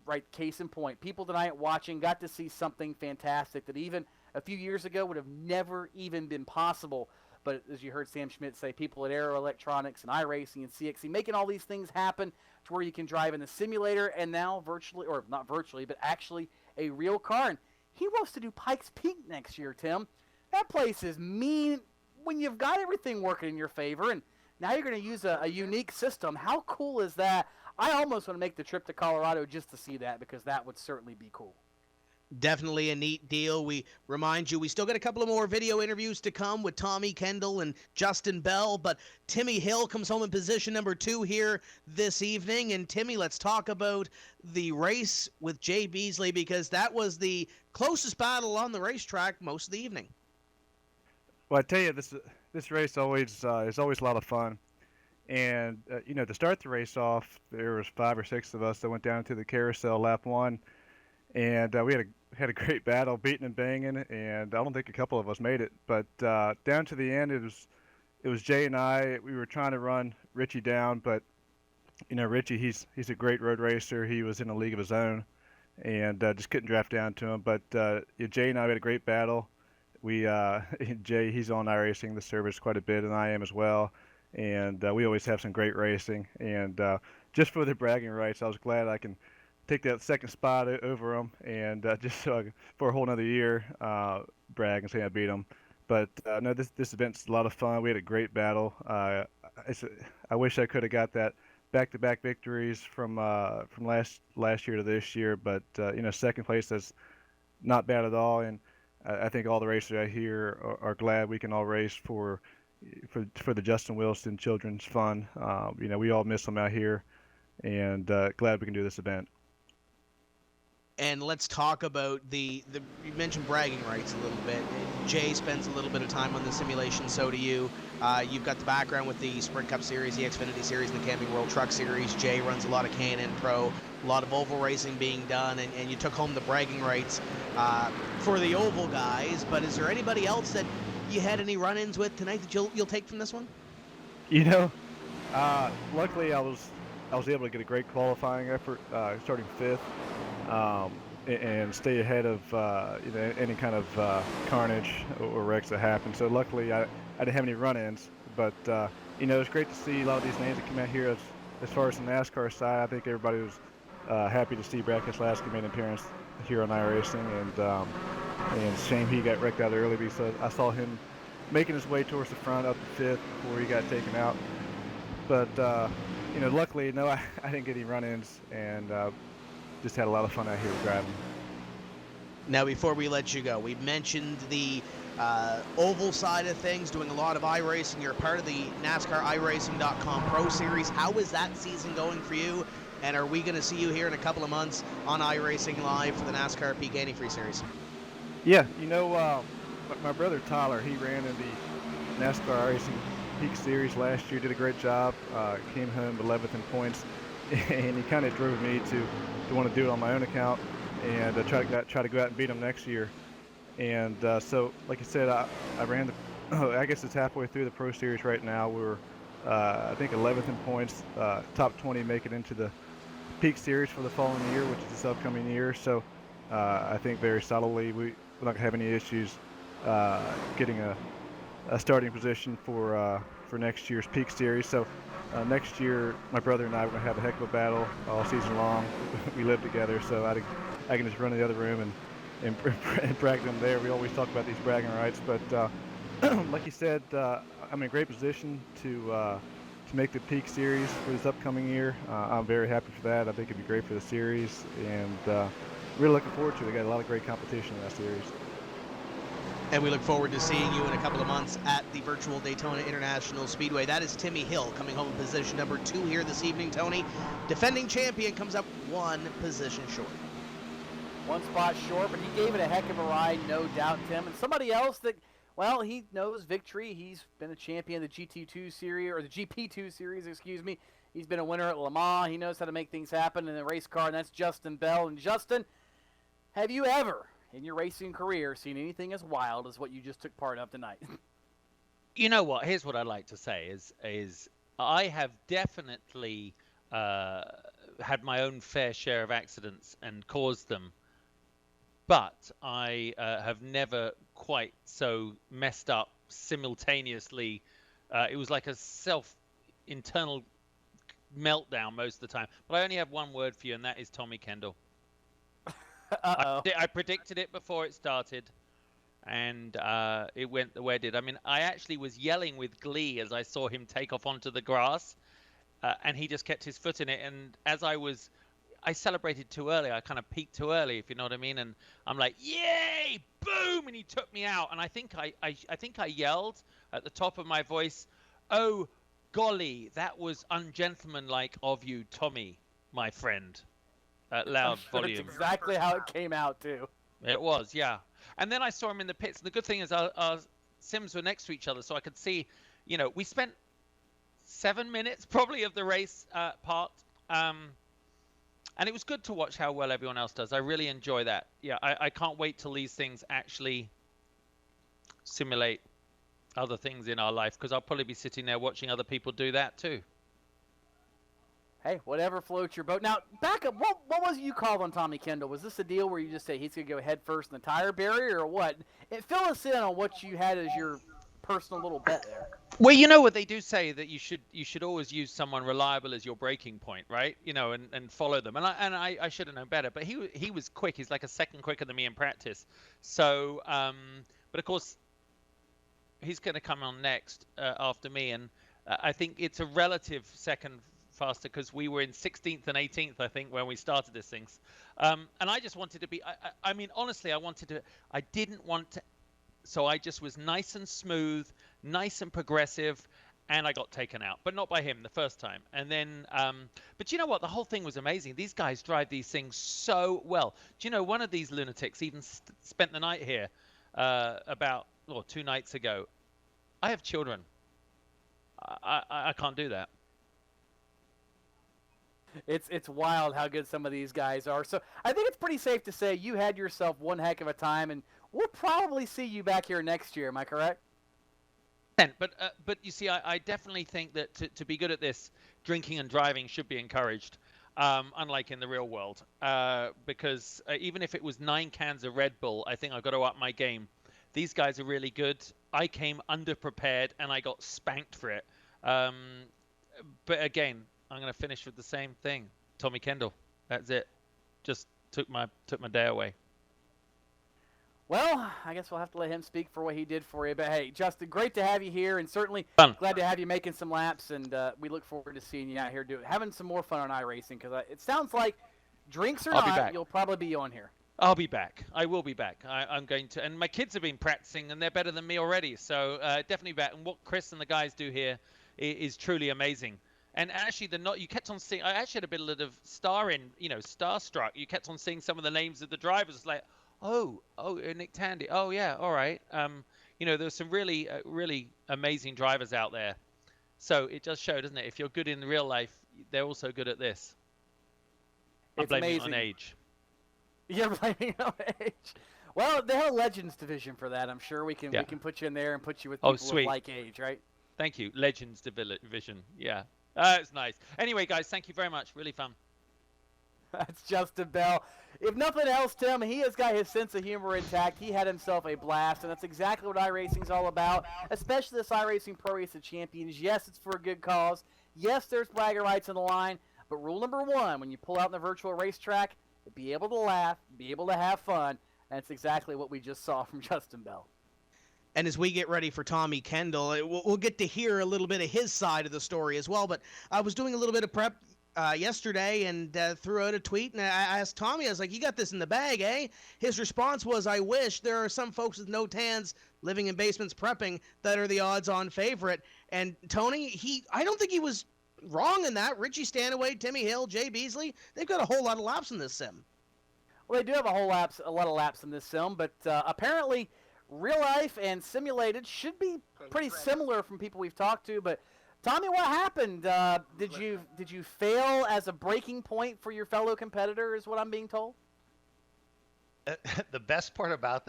right, case in point, people tonight watching got to see something fantastic that even a few years ago would have never even been possible. But as you heard Sam Schmidt say, people at Aero Electronics and iRacing and CXC making all these things happen to where you can drive in the simulator and now virtually, or not virtually, but actually a real car. And he wants to do Pikes Peak next year, Tim. That place is mean when you've got everything working in your favor, and now you're going to use a unique system. How cool is that? I almost want to make the trip to Colorado just to see that, because that would certainly be cool. Definitely a neat deal. We remind you, we still got a couple of more video interviews to come with Tommy Kendall and Justin Bell, but Timmy Hill comes home in position number 2 here this evening. And Timmy, let's talk about the race with Jay Beasley, because that was the closest battle on the racetrack most of the evening. Well, I tell you, this race always is always a lot of fun. And, to start the race off, there was 5 or 6 of us that went down to the carousel lap 1. And we had a great battle, beating and banging, and I don't think a couple of us made it. But down to the end, it was Jay and I. We were trying to run Richie down, but Richie, he's a great road racer. He was in a league of his own, and just couldn't draft down to him. But Jay and I had a great battle. Jay, he's on iRacing the service quite a bit, and I am as well. And we always have some great racing. And just for the bragging rights, I was glad I can take that second spot over him, and just so for a whole nother year, brag and say I beat him. But no, this event's a lot of fun. We had a great battle. I wish I could have got that back-to-back victories from last year to this year. But second place, that's not bad at all. And I think all the racers out here are glad we can all race for the Justin Wilson Children's Fund. We all miss them out here, and glad we can do this event. And let's talk about you mentioned bragging rights a little bit. Jay spends a little bit of time on the simulation, so do you. You've got the background with the Sprint Cup Series, the Xfinity Series, and the Camping World Truck Series. Jay runs a lot of K&N Pro, a lot of oval racing being done, and you took home the bragging rights for the oval guys. But is there anybody else that you had any run-ins with tonight that you'll take from this one? Luckily I was able to get a great qualifying effort, starting 5th. And stay ahead of any kind of carnage or wrecks that happen. So luckily I didn't have any run-ins, but it's great to see a lot of these names that come out here. As far as the NASCAR side, I think everybody was happy to see Brad Keselowski made an appearance here on iRacing, and shame he got wrecked out early, because I saw him making his way towards the front up to 5th before he got taken out. But luckily, no, I didn't get any run-ins, and just had a lot of fun out here driving. Now, before we let you go, we mentioned the oval side of things, doing a lot of iRacing. You're part of the NASCAR iRacing.com Pro Series. How is that season going for you? And are we going to see you here in a couple of months on iRacing Live for the NASCAR Peak Antifree Series? Yeah, my brother Tyler, he ran in the NASCAR Racing Peak Series last year, did a great job, came home 11th in points, and he kind of drove me to want to do it on my own account and try to go out and beat him next year. And so, like I said, I ran I guess it's halfway through the Pro Series right now. We're, I think, 11th in points, top 20 make it into the Peak Series for the following year, which is this upcoming year. So I think very solidly we're not going to have any issues getting a starting position for next year's Peak Series. So next year, my brother and I are going to have a heck of a battle all season long. We live together, so I can just run to the other room and brag them there. We always talk about these bragging rights, but like you said, I'm in a great position to make the Peak Series for this upcoming year. I'm very happy for that. I think it'd be great for the series, and really looking forward to it. They got a lot of great competition in that series. And we look forward to seeing you in a couple of months at the virtual Daytona International Speedway. That is Timmy Hill coming home in position number 2 here this evening, Tony. Defending champion comes up 1 position short. 1 spot short, but he gave it a heck of a ride, no doubt, Tim. And somebody else that, well, he knows victory. He's been a champion of the GT2 series, or the GP2 series, excuse me. He's been a winner at Le Mans. He knows how to make things happen in a race car, and that's Justin Bell. And Justin, have you ever, in your racing career, seen anything as wild as what you just took part of tonight? You know what? Here's what I like to say is I have definitely had my own fair share of accidents and caused them, but I have never quite so messed up simultaneously. It was like a internal meltdown most of the time. But I only have one word for you, and that is Tommy Kendall. I predicted it before it started, and it went the way it did. I mean, I actually was yelling with glee as I saw him take off onto the grass, and he just kept his foot in it. And as I celebrated too early. I kind of peaked too early, if you know what I mean. And I'm like, yay, boom, and he took me out. And I think I yelled at the top of my voice, "Oh, golly, that was ungentlemanlike of you, Tommy, my friend." At loud volume. That's exactly how it came out, too. It was, yeah. And then I saw him in the pits. And the good thing is our sims were next to each other, so I could see, we spent 7 minutes probably of the race part. And it was good to watch how well everyone else does. I really enjoy that. Yeah, I can't wait till these things actually simulate other things in our life, because I'll probably be sitting there watching other people do that too. Hey, whatever floats your boat. Now, back up. What was it you called on Tommy Kendall? Was this a deal where you just say he's going to go head first in the tire barrier, or what? Fill us in on what you had as your personal little bet there. Well, you know what they do say, that you should always use someone reliable as your breaking point, right? And follow them. And I should have known better, but he was quick. He's like a second quicker than me in practice. So, but of course, he's going to come on next after me, and I think it's a relative second faster, because we were in 16th and 18th, I think, when we started this things. And I just wanted to be, I mean, honestly, I didn't want to, so I just was nice and smooth, nice and progressive, and I got taken out, but not by him the first time. And then, but you know what? The whole thing was amazing. These guys drive these things so well. Do you know, one of these lunatics even spent the night here about 2 nights ago. I have children. I can't do that. It's wild how good some of these guys are. So I think it's pretty safe to say you had yourself one heck of a time, and we'll probably see you back here next year. Am I correct? But you see, I definitely think that to be good at this, drinking and driving should be encouraged, unlike in the real world. Because even if it was 9 cans of Red Bull, I think I've got to up my game. These guys are really good. I came underprepared, and I got spanked for it. But again, I'm going to finish with the same thing. Tommy Kendall. That's it. Just took my day away. Well, I guess we'll have to let him speak for what he did for you. But hey, Justin, great to have you here, and certainly glad to have you making some laps. And we look forward to seeing you out here having some more fun on iRacing, because it sounds like, drinks or not, you'll probably be on here. I'll be back. I will be back. I'm going to, and my kids have been practicing, and they're better than me already. So definitely back. And what Chris and the guys do here is truly amazing. And actually, you kept on seeing. I actually had a bit of starstruck. You kept on seeing some of the names of the drivers, like, oh, Nick Tandy. Oh yeah, all right. There's some really amazing drivers out there. So it does show, doesn't it? If you're good in real life, they're also good at this. I'm blaming it on age. You're blaming on age. Well, they have a Legends division for that. I'm sure we can put you in there and put you with people of like age, right? Thank you. Legends division. Yeah. It's nice. Anyway, guys, thank you very much. Really fun. That's Justin Bell. If nothing else, Tim, he has got his sense of humor intact. He had himself a blast, and that's exactly what iRacing's all about, especially this iRacing Pro Race of Champions. Yes, it's for a good cause. Yes, there's bragging rights on the line, but rule number one, when you pull out in the virtual racetrack, be able to laugh, be able to have fun, and it's exactly what we just saw from Justin Bell. And as we get ready for Tommy Kendall, we'll get to hear a little bit of his side of the story as well. But I was doing a little bit of prep yesterday and threw out a tweet, and I asked Tommy, I was like, you got this in the bag, eh? His response was, I wish. There are some folks with no tans living in basements prepping that are the odds-on favorite. And Tony, I don't think he was wrong in that. Richie Stanaway, Timmy Hill, Jay Beasley, they've got a whole lot of laps in this sim. Well, they do have a lot of laps in this sim, but apparently real life and simulated should be pretty similar from people we've talked to. But Tommy, what happened? Did you fail as a breaking point for your fellow competitor, is what I'm being told? The best part about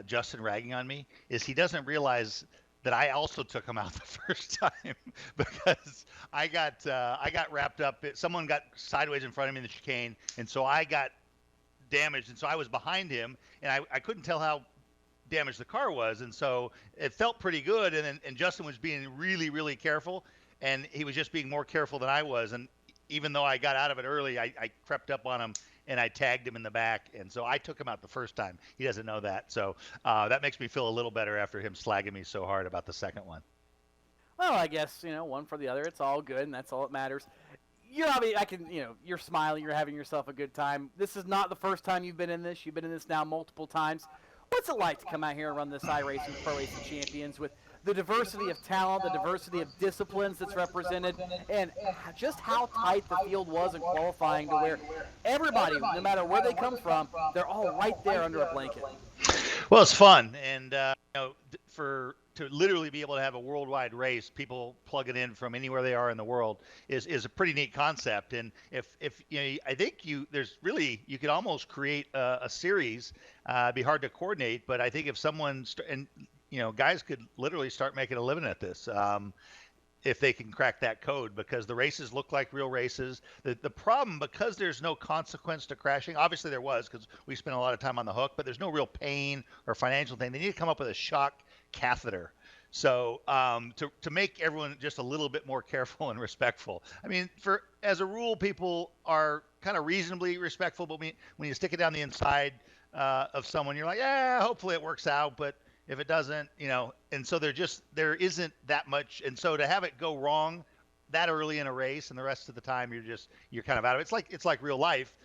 Justin ragging on me is he doesn't realize that I also took him out the first time because I got wrapped up. Someone got sideways in front of me in the chicane, and so I got damaged, and so I was behind him, and I couldn't tell how damaged the car was, and so it felt pretty good, and Justin was being really, really careful, and he was just being more careful than I was, and even though I got out of it early, I crept up on him and I tagged him in the back, and so I took him out the first time. He doesn't know that, so that makes me feel a little better after him slagging me so hard about the second one. Well, I guess, one for the other, it's all good, and that's all that matters. You're smiling, you're having yourself a good time. This is not the first time you've been in this. You've been in this now multiple times. What's it like to come out here and run this iRacing Pro Racing Champions with the diversity of talent, the diversity of disciplines that's represented, and just how tight the field was in qualifying to where everybody, no matter where they come from, they're all right there under a blanket? Well, it's fun, and to literally be able to have a worldwide race, people plugging in from anywhere they are in the world is a pretty neat concept. And if I think you could almost create a series. It'd be hard to coordinate, but I think if someone guys could literally start making a living at this. If they can crack that code, because the races look like real races. The problem, because there's no consequence to crashing, obviously there was, because we spent a lot of time on the hook, but there's no real pain or financial thing. They need to come up with a shock catheter. So to make everyone just a little bit more careful and respectful. I mean, as a rule, people are kind of reasonably respectful, but when you stick it down the inside of someone, you're like, yeah, hopefully it works out, but if it doesn't, and so there isn't that much. And so to have it go wrong that early in a race and the rest of the time you're kind of out of it. It's like real life,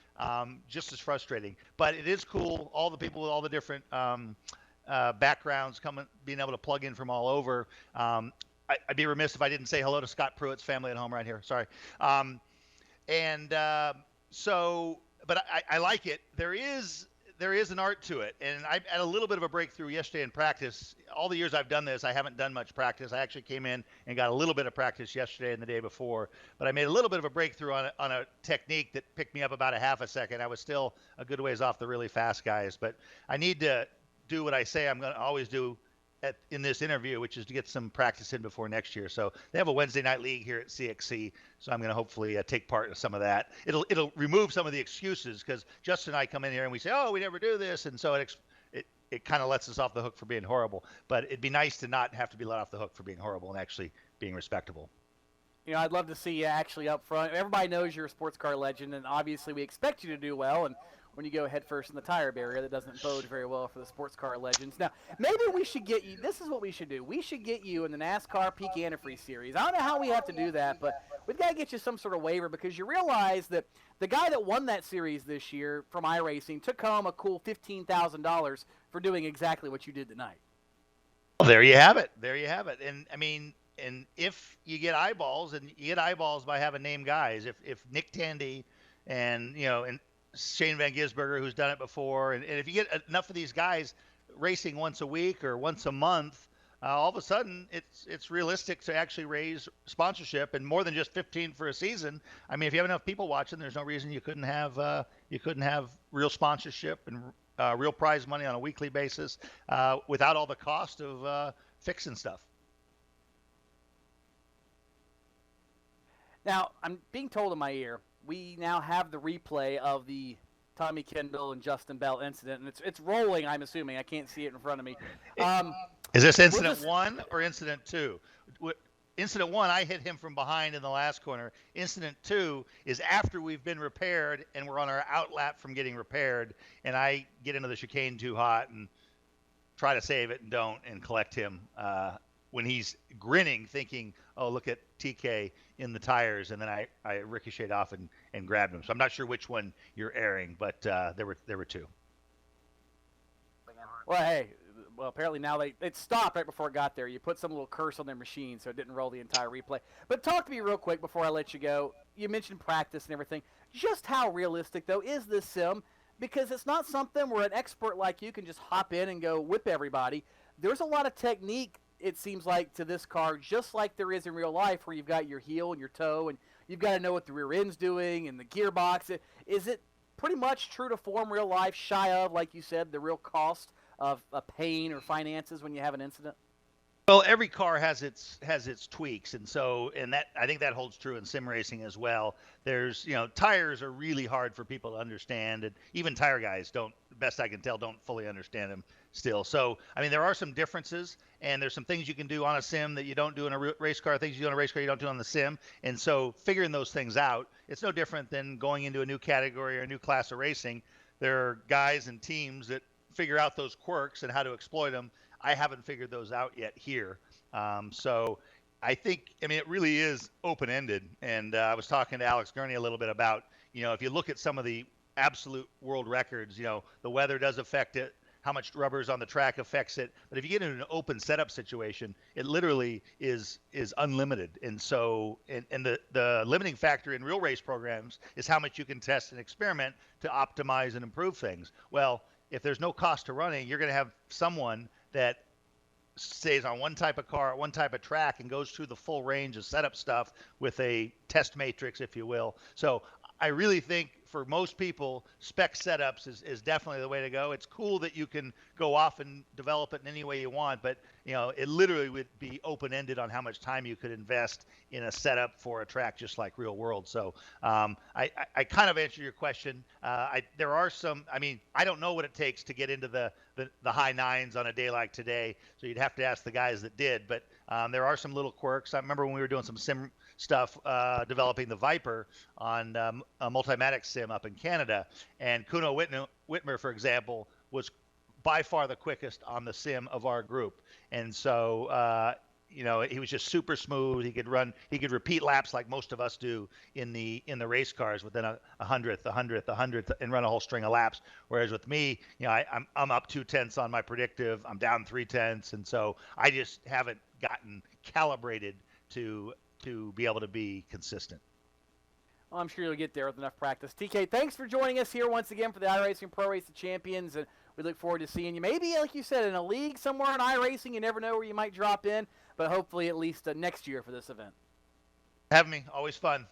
just as frustrating, but it is cool. All the people with all the different backgrounds being able to plug in from all over. I'd be remiss if I didn't say hello to Scott Pruitt's family at home right here. Sorry. But I like it. There is an art to it, and I had a little bit of a breakthrough yesterday in practice. All the years I've done this, I haven't done much practice. I actually came in and got a little bit of practice yesterday and the day before, but I made a little bit of a breakthrough on a technique that picked me up about a half a second. I was still a good ways off the really fast guys, but I need to do what I say I'm going to always do in this interview, which is to get some practice in before next year. So they have a Wednesday night league here at CXC, so I'm going to hopefully take part in some of that. It'll remove some of the excuses, because Justin and I come in here and we say, oh, we never do this, and so it kind of lets us off the hook for being horrible. But it'd be nice to not have to be let off the hook for being horrible and actually being respectable. I'd love to see you actually up front. Everybody knows you're a sports car legend, and obviously we expect you to do well, and when you go headfirst in the tire barrier. That doesn't bode very well for the sports car legends. Now, maybe we should get you. This is what we should do. We should get you in the NASCAR Peak Antifreeze series. I don't know how we have to do that, but we've got to get you some sort of waiver, because you realize that the guy that won that series this year from iRacing took home a cool $15,000 for doing exactly what you did tonight. Well, there you have it. There you have it. And I mean, and if you get eyeballs, and you get eyeballs by having named guys, if Nick Tandy and, you know, and Shane Van Gisberger, who's done it before, and if you get enough of these guys racing once a week or once a month, all of a sudden it's realistic to actually raise sponsorship, and more than just 15 for a season. I mean, if you have enough people watching, there's no reason you couldn't have real sponsorship and real prize money on a weekly basis without all the cost of fixing stuff. Now, I'm being told in my ear, we now have the replay of the Tommy Kendall and Justin Bell incident, and it's rolling, I'm assuming. I can't see it in front of me. Is this incident 1 or incident 2? Incident 1, I hit him from behind in the last corner. Incident 2 is after we've been repaired and we're on our out lap from getting repaired, and I get into the chicane too hot and try to save it and don't, and collect him when he's grinning, thinking, oh, look at TK in the tires, and then I ricocheted off and grabbed him. So I'm not sure which one you're airing, but there were 2. Well, hey, apparently now it stopped right before it got there. You put some little curse on their machine so it didn't roll the entire replay. But talk to me real quick before I let you go. You mentioned practice and everything. Just how realistic, though, is this sim? Because it's not something where an expert like you can just hop in and go whip everybody. There's a lot of technique, it seems like, to this car, just like there is in real life, where you've got your heel and your toe, and you've got to know what the rear end's doing and the gearbox. Is it pretty much true to form real life, shy of, like you said, the real cost of a pain or finances when you have an incident? Well, every car has its tweaks, and that I think that holds true in sim racing as well. There's, you know, tires are really hard for people to understand, and even tire guys don't, best I can tell, don't fully understand them still. So, I mean, there are some differences, and there's some things you can do on a sim that you don't do in a race car, things you do on a race car you don't do on the sim. And so figuring those things out, it's no different than going into a new category or a new class of racing. There are guys and teams that figure out those quirks and how to exploit them. I haven't figured those out yet here. So I think, I mean, it really is open-ended. And I was talking to Alex Gurney a little bit about, you know, if you look at some of the absolute world records, you know, the weather does affect it, how much rubber is on the track affects it. But if you get in an open setup situation, it literally is unlimited. And so, and the limiting factor in real race programs is how much you can test and experiment to optimize and improve things. Well, if there's no cost to running, you're going to have someone that stays on one type of car, one type of track, and goes through the full range of setup stuff with a test matrix, if you will. So I really think for most people, spec setups is definitely the way to go. It's cool that you can go off and develop it in any way you want, but you know, it literally would be open-ended on how much time you could invest in a setup for a track just like real world. So I kind of answered your question. There are some, I mean, I don't know what it takes to get into the high nines on a day like today, so you'd have to ask the guys that did, but there are some little quirks. I remember when we were doing some sim stuff, developing the Viper on a Multimatic sim up in Canada, and Kuno Whitmer, for example, was by far the quickest on the sim of our group. And so, you know, he was just super smooth. He could repeat laps like most of us do in the race cars within a hundredth, and run a whole string of laps. Whereas with me, you know, I'm up 2/10 on my predictive. I'm down 3/10, and so I just haven't gotten calibrated to be able to be consistent. Well, I'm sure you'll get there with enough practice. TK, thanks for joining us here once again for the iRacing Pro Race of Champions, and we look forward to seeing you. Maybe, like you said, in a league somewhere in iRacing. You never know where you might drop in, but hopefully at least next year for this event. Have me. Always fun.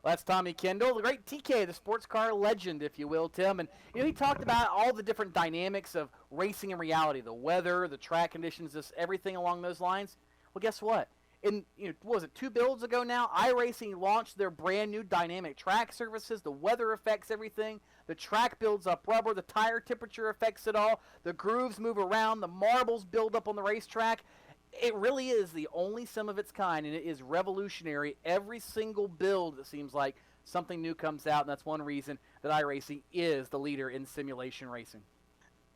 Well, that's Tommy Kendall, the great TK, the sports car legend, if you will, Tim. And you know, he talked about all the different dynamics of racing in reality, the weather, the track conditions, just everything along those lines. Well, guess what? In, you know, what was it, 2 builds ago now, iRacing launched their brand new dynamic track surfaces. The weather affects everything. The track builds up rubber. The tire temperature affects it all. The grooves move around. The marbles build up on the racetrack. It really is the only sim of its kind, and it is revolutionary. Every single build, it seems like, something new comes out, and that's one reason that iRacing is the leader in simulation racing.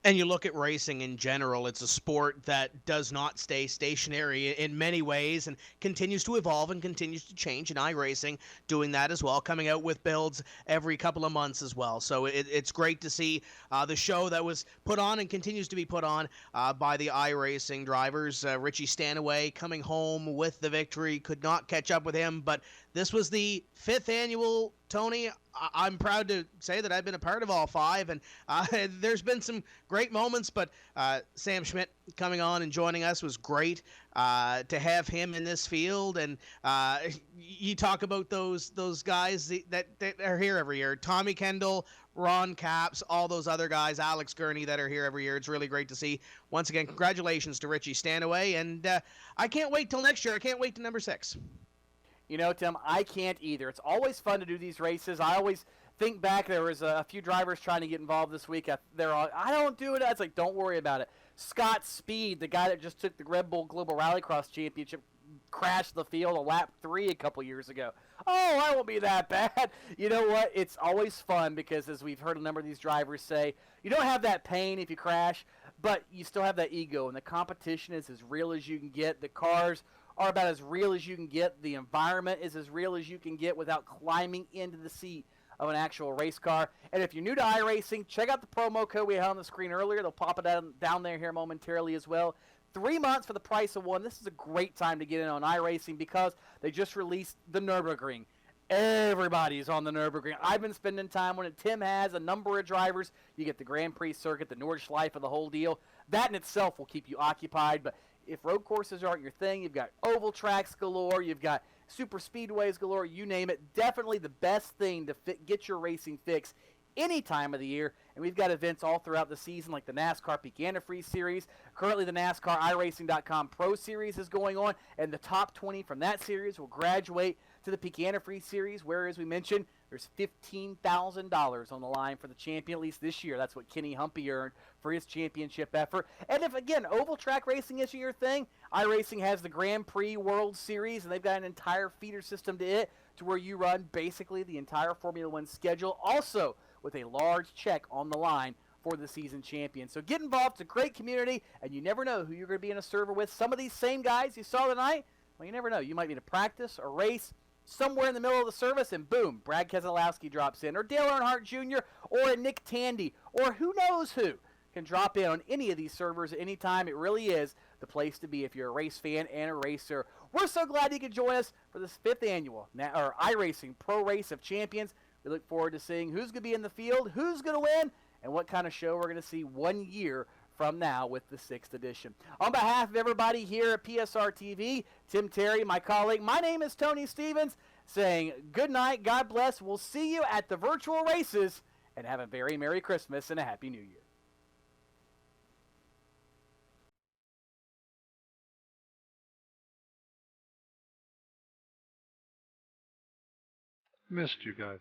And you look at racing in general, it's a sport that does not stay stationary in many ways and continues to evolve and continues to change. And iRacing doing that as well, coming out with builds every couple of months as well. So it's great to see the show that was put on and continues to be put on by the iRacing drivers. Richie Stanaway coming home with the victory, could not catch up with him, but this was the 5th annual, Tony. I'm proud to say that I've been a part of all 5, and there's been some great moments, but Sam Schmidt coming on and joining us was great to have him in this field. And you talk about those guys that are here every year. Tommy Kendall, Ron Capps, all those other guys, Alex Gurney, that are here every year. It's really great to see. Once again, congratulations to Richie Stanaway, and I can't wait till next year. I can't wait to number 6. You know, Tim, I can't either. It's always fun to do these races. I always think back, there was a few drivers trying to get involved this week. They're all, I don't do it. It's like, don't worry about it. Scott Speed, the guy that just took the Red Bull Global Rallycross Championship, crashed the field a lap 3 a couple years ago. Oh, I won't be that bad. You know what? It's always fun because, as we've heard a number of these drivers say, you don't have that pain if you crash, but you still have that ego, and the competition is as real as you can get. The cars are about as real as you can get. The environment is as real as you can get without climbing into the seat of an actual race car. And if you're new to iRacing, check out the promo code we had on the screen earlier. They'll pop it down there here momentarily as well. 3 months for the price of 1. This is a great time to get in on iRacing because they just released the Nürburgring. Everybody's on the Nürburgring. I've been spending time on it. Tim has a number of drivers. You get the Grand Prix circuit, the Nordschleife, and the whole deal. That in itself will keep you occupied, but if road courses aren't your thing, you've got oval tracks galore, you've got super speedways galore, you name it. Definitely the best thing to get your racing fix any time of the year. And we've got events all throughout the season, like the NASCAR Peak Antifreeze Series. Currently, the NASCAR iRacing.com Pro Series is going on, and the top 20 from that series will graduate to the Peak Antifreeze Series, where, as we mentioned, there's $15,000 on the line for the champion, at least this year. That's what Kenny Humpy earned for his championship effort. And if, again, oval track racing isn't your thing, iRacing has the Grand Prix World Series, and they've got an entire feeder system to it to where you run basically the entire Formula One schedule, also with a large check on the line for the season champion. So get involved. It's a great community, and you never know who you're going to be in a server with. Some of these same guys you saw tonight, well, you never know. You might be in a practice or race somewhere in the middle of the service, and boom, Brad Keselowski drops in, or Dale Earnhardt Jr., or a Nick Tandy, or who knows who can drop in on any of these servers at any time. It really is the place to be if you're a race fan and a racer. We're so glad you could join us for this 5th annual iRacing Pro Race of Champions. We look forward to seeing who's going to be in the field, who's going to win, and what kind of show we're going to see 1 year from now with the 6th edition. On behalf of everybody here at PSR TV, Tim Terry, my colleague, my name is Tony Stevens, saying good night, God bless. We'll see you at the virtual races, and have a very Merry Christmas and a Happy New Year. Missed you guys.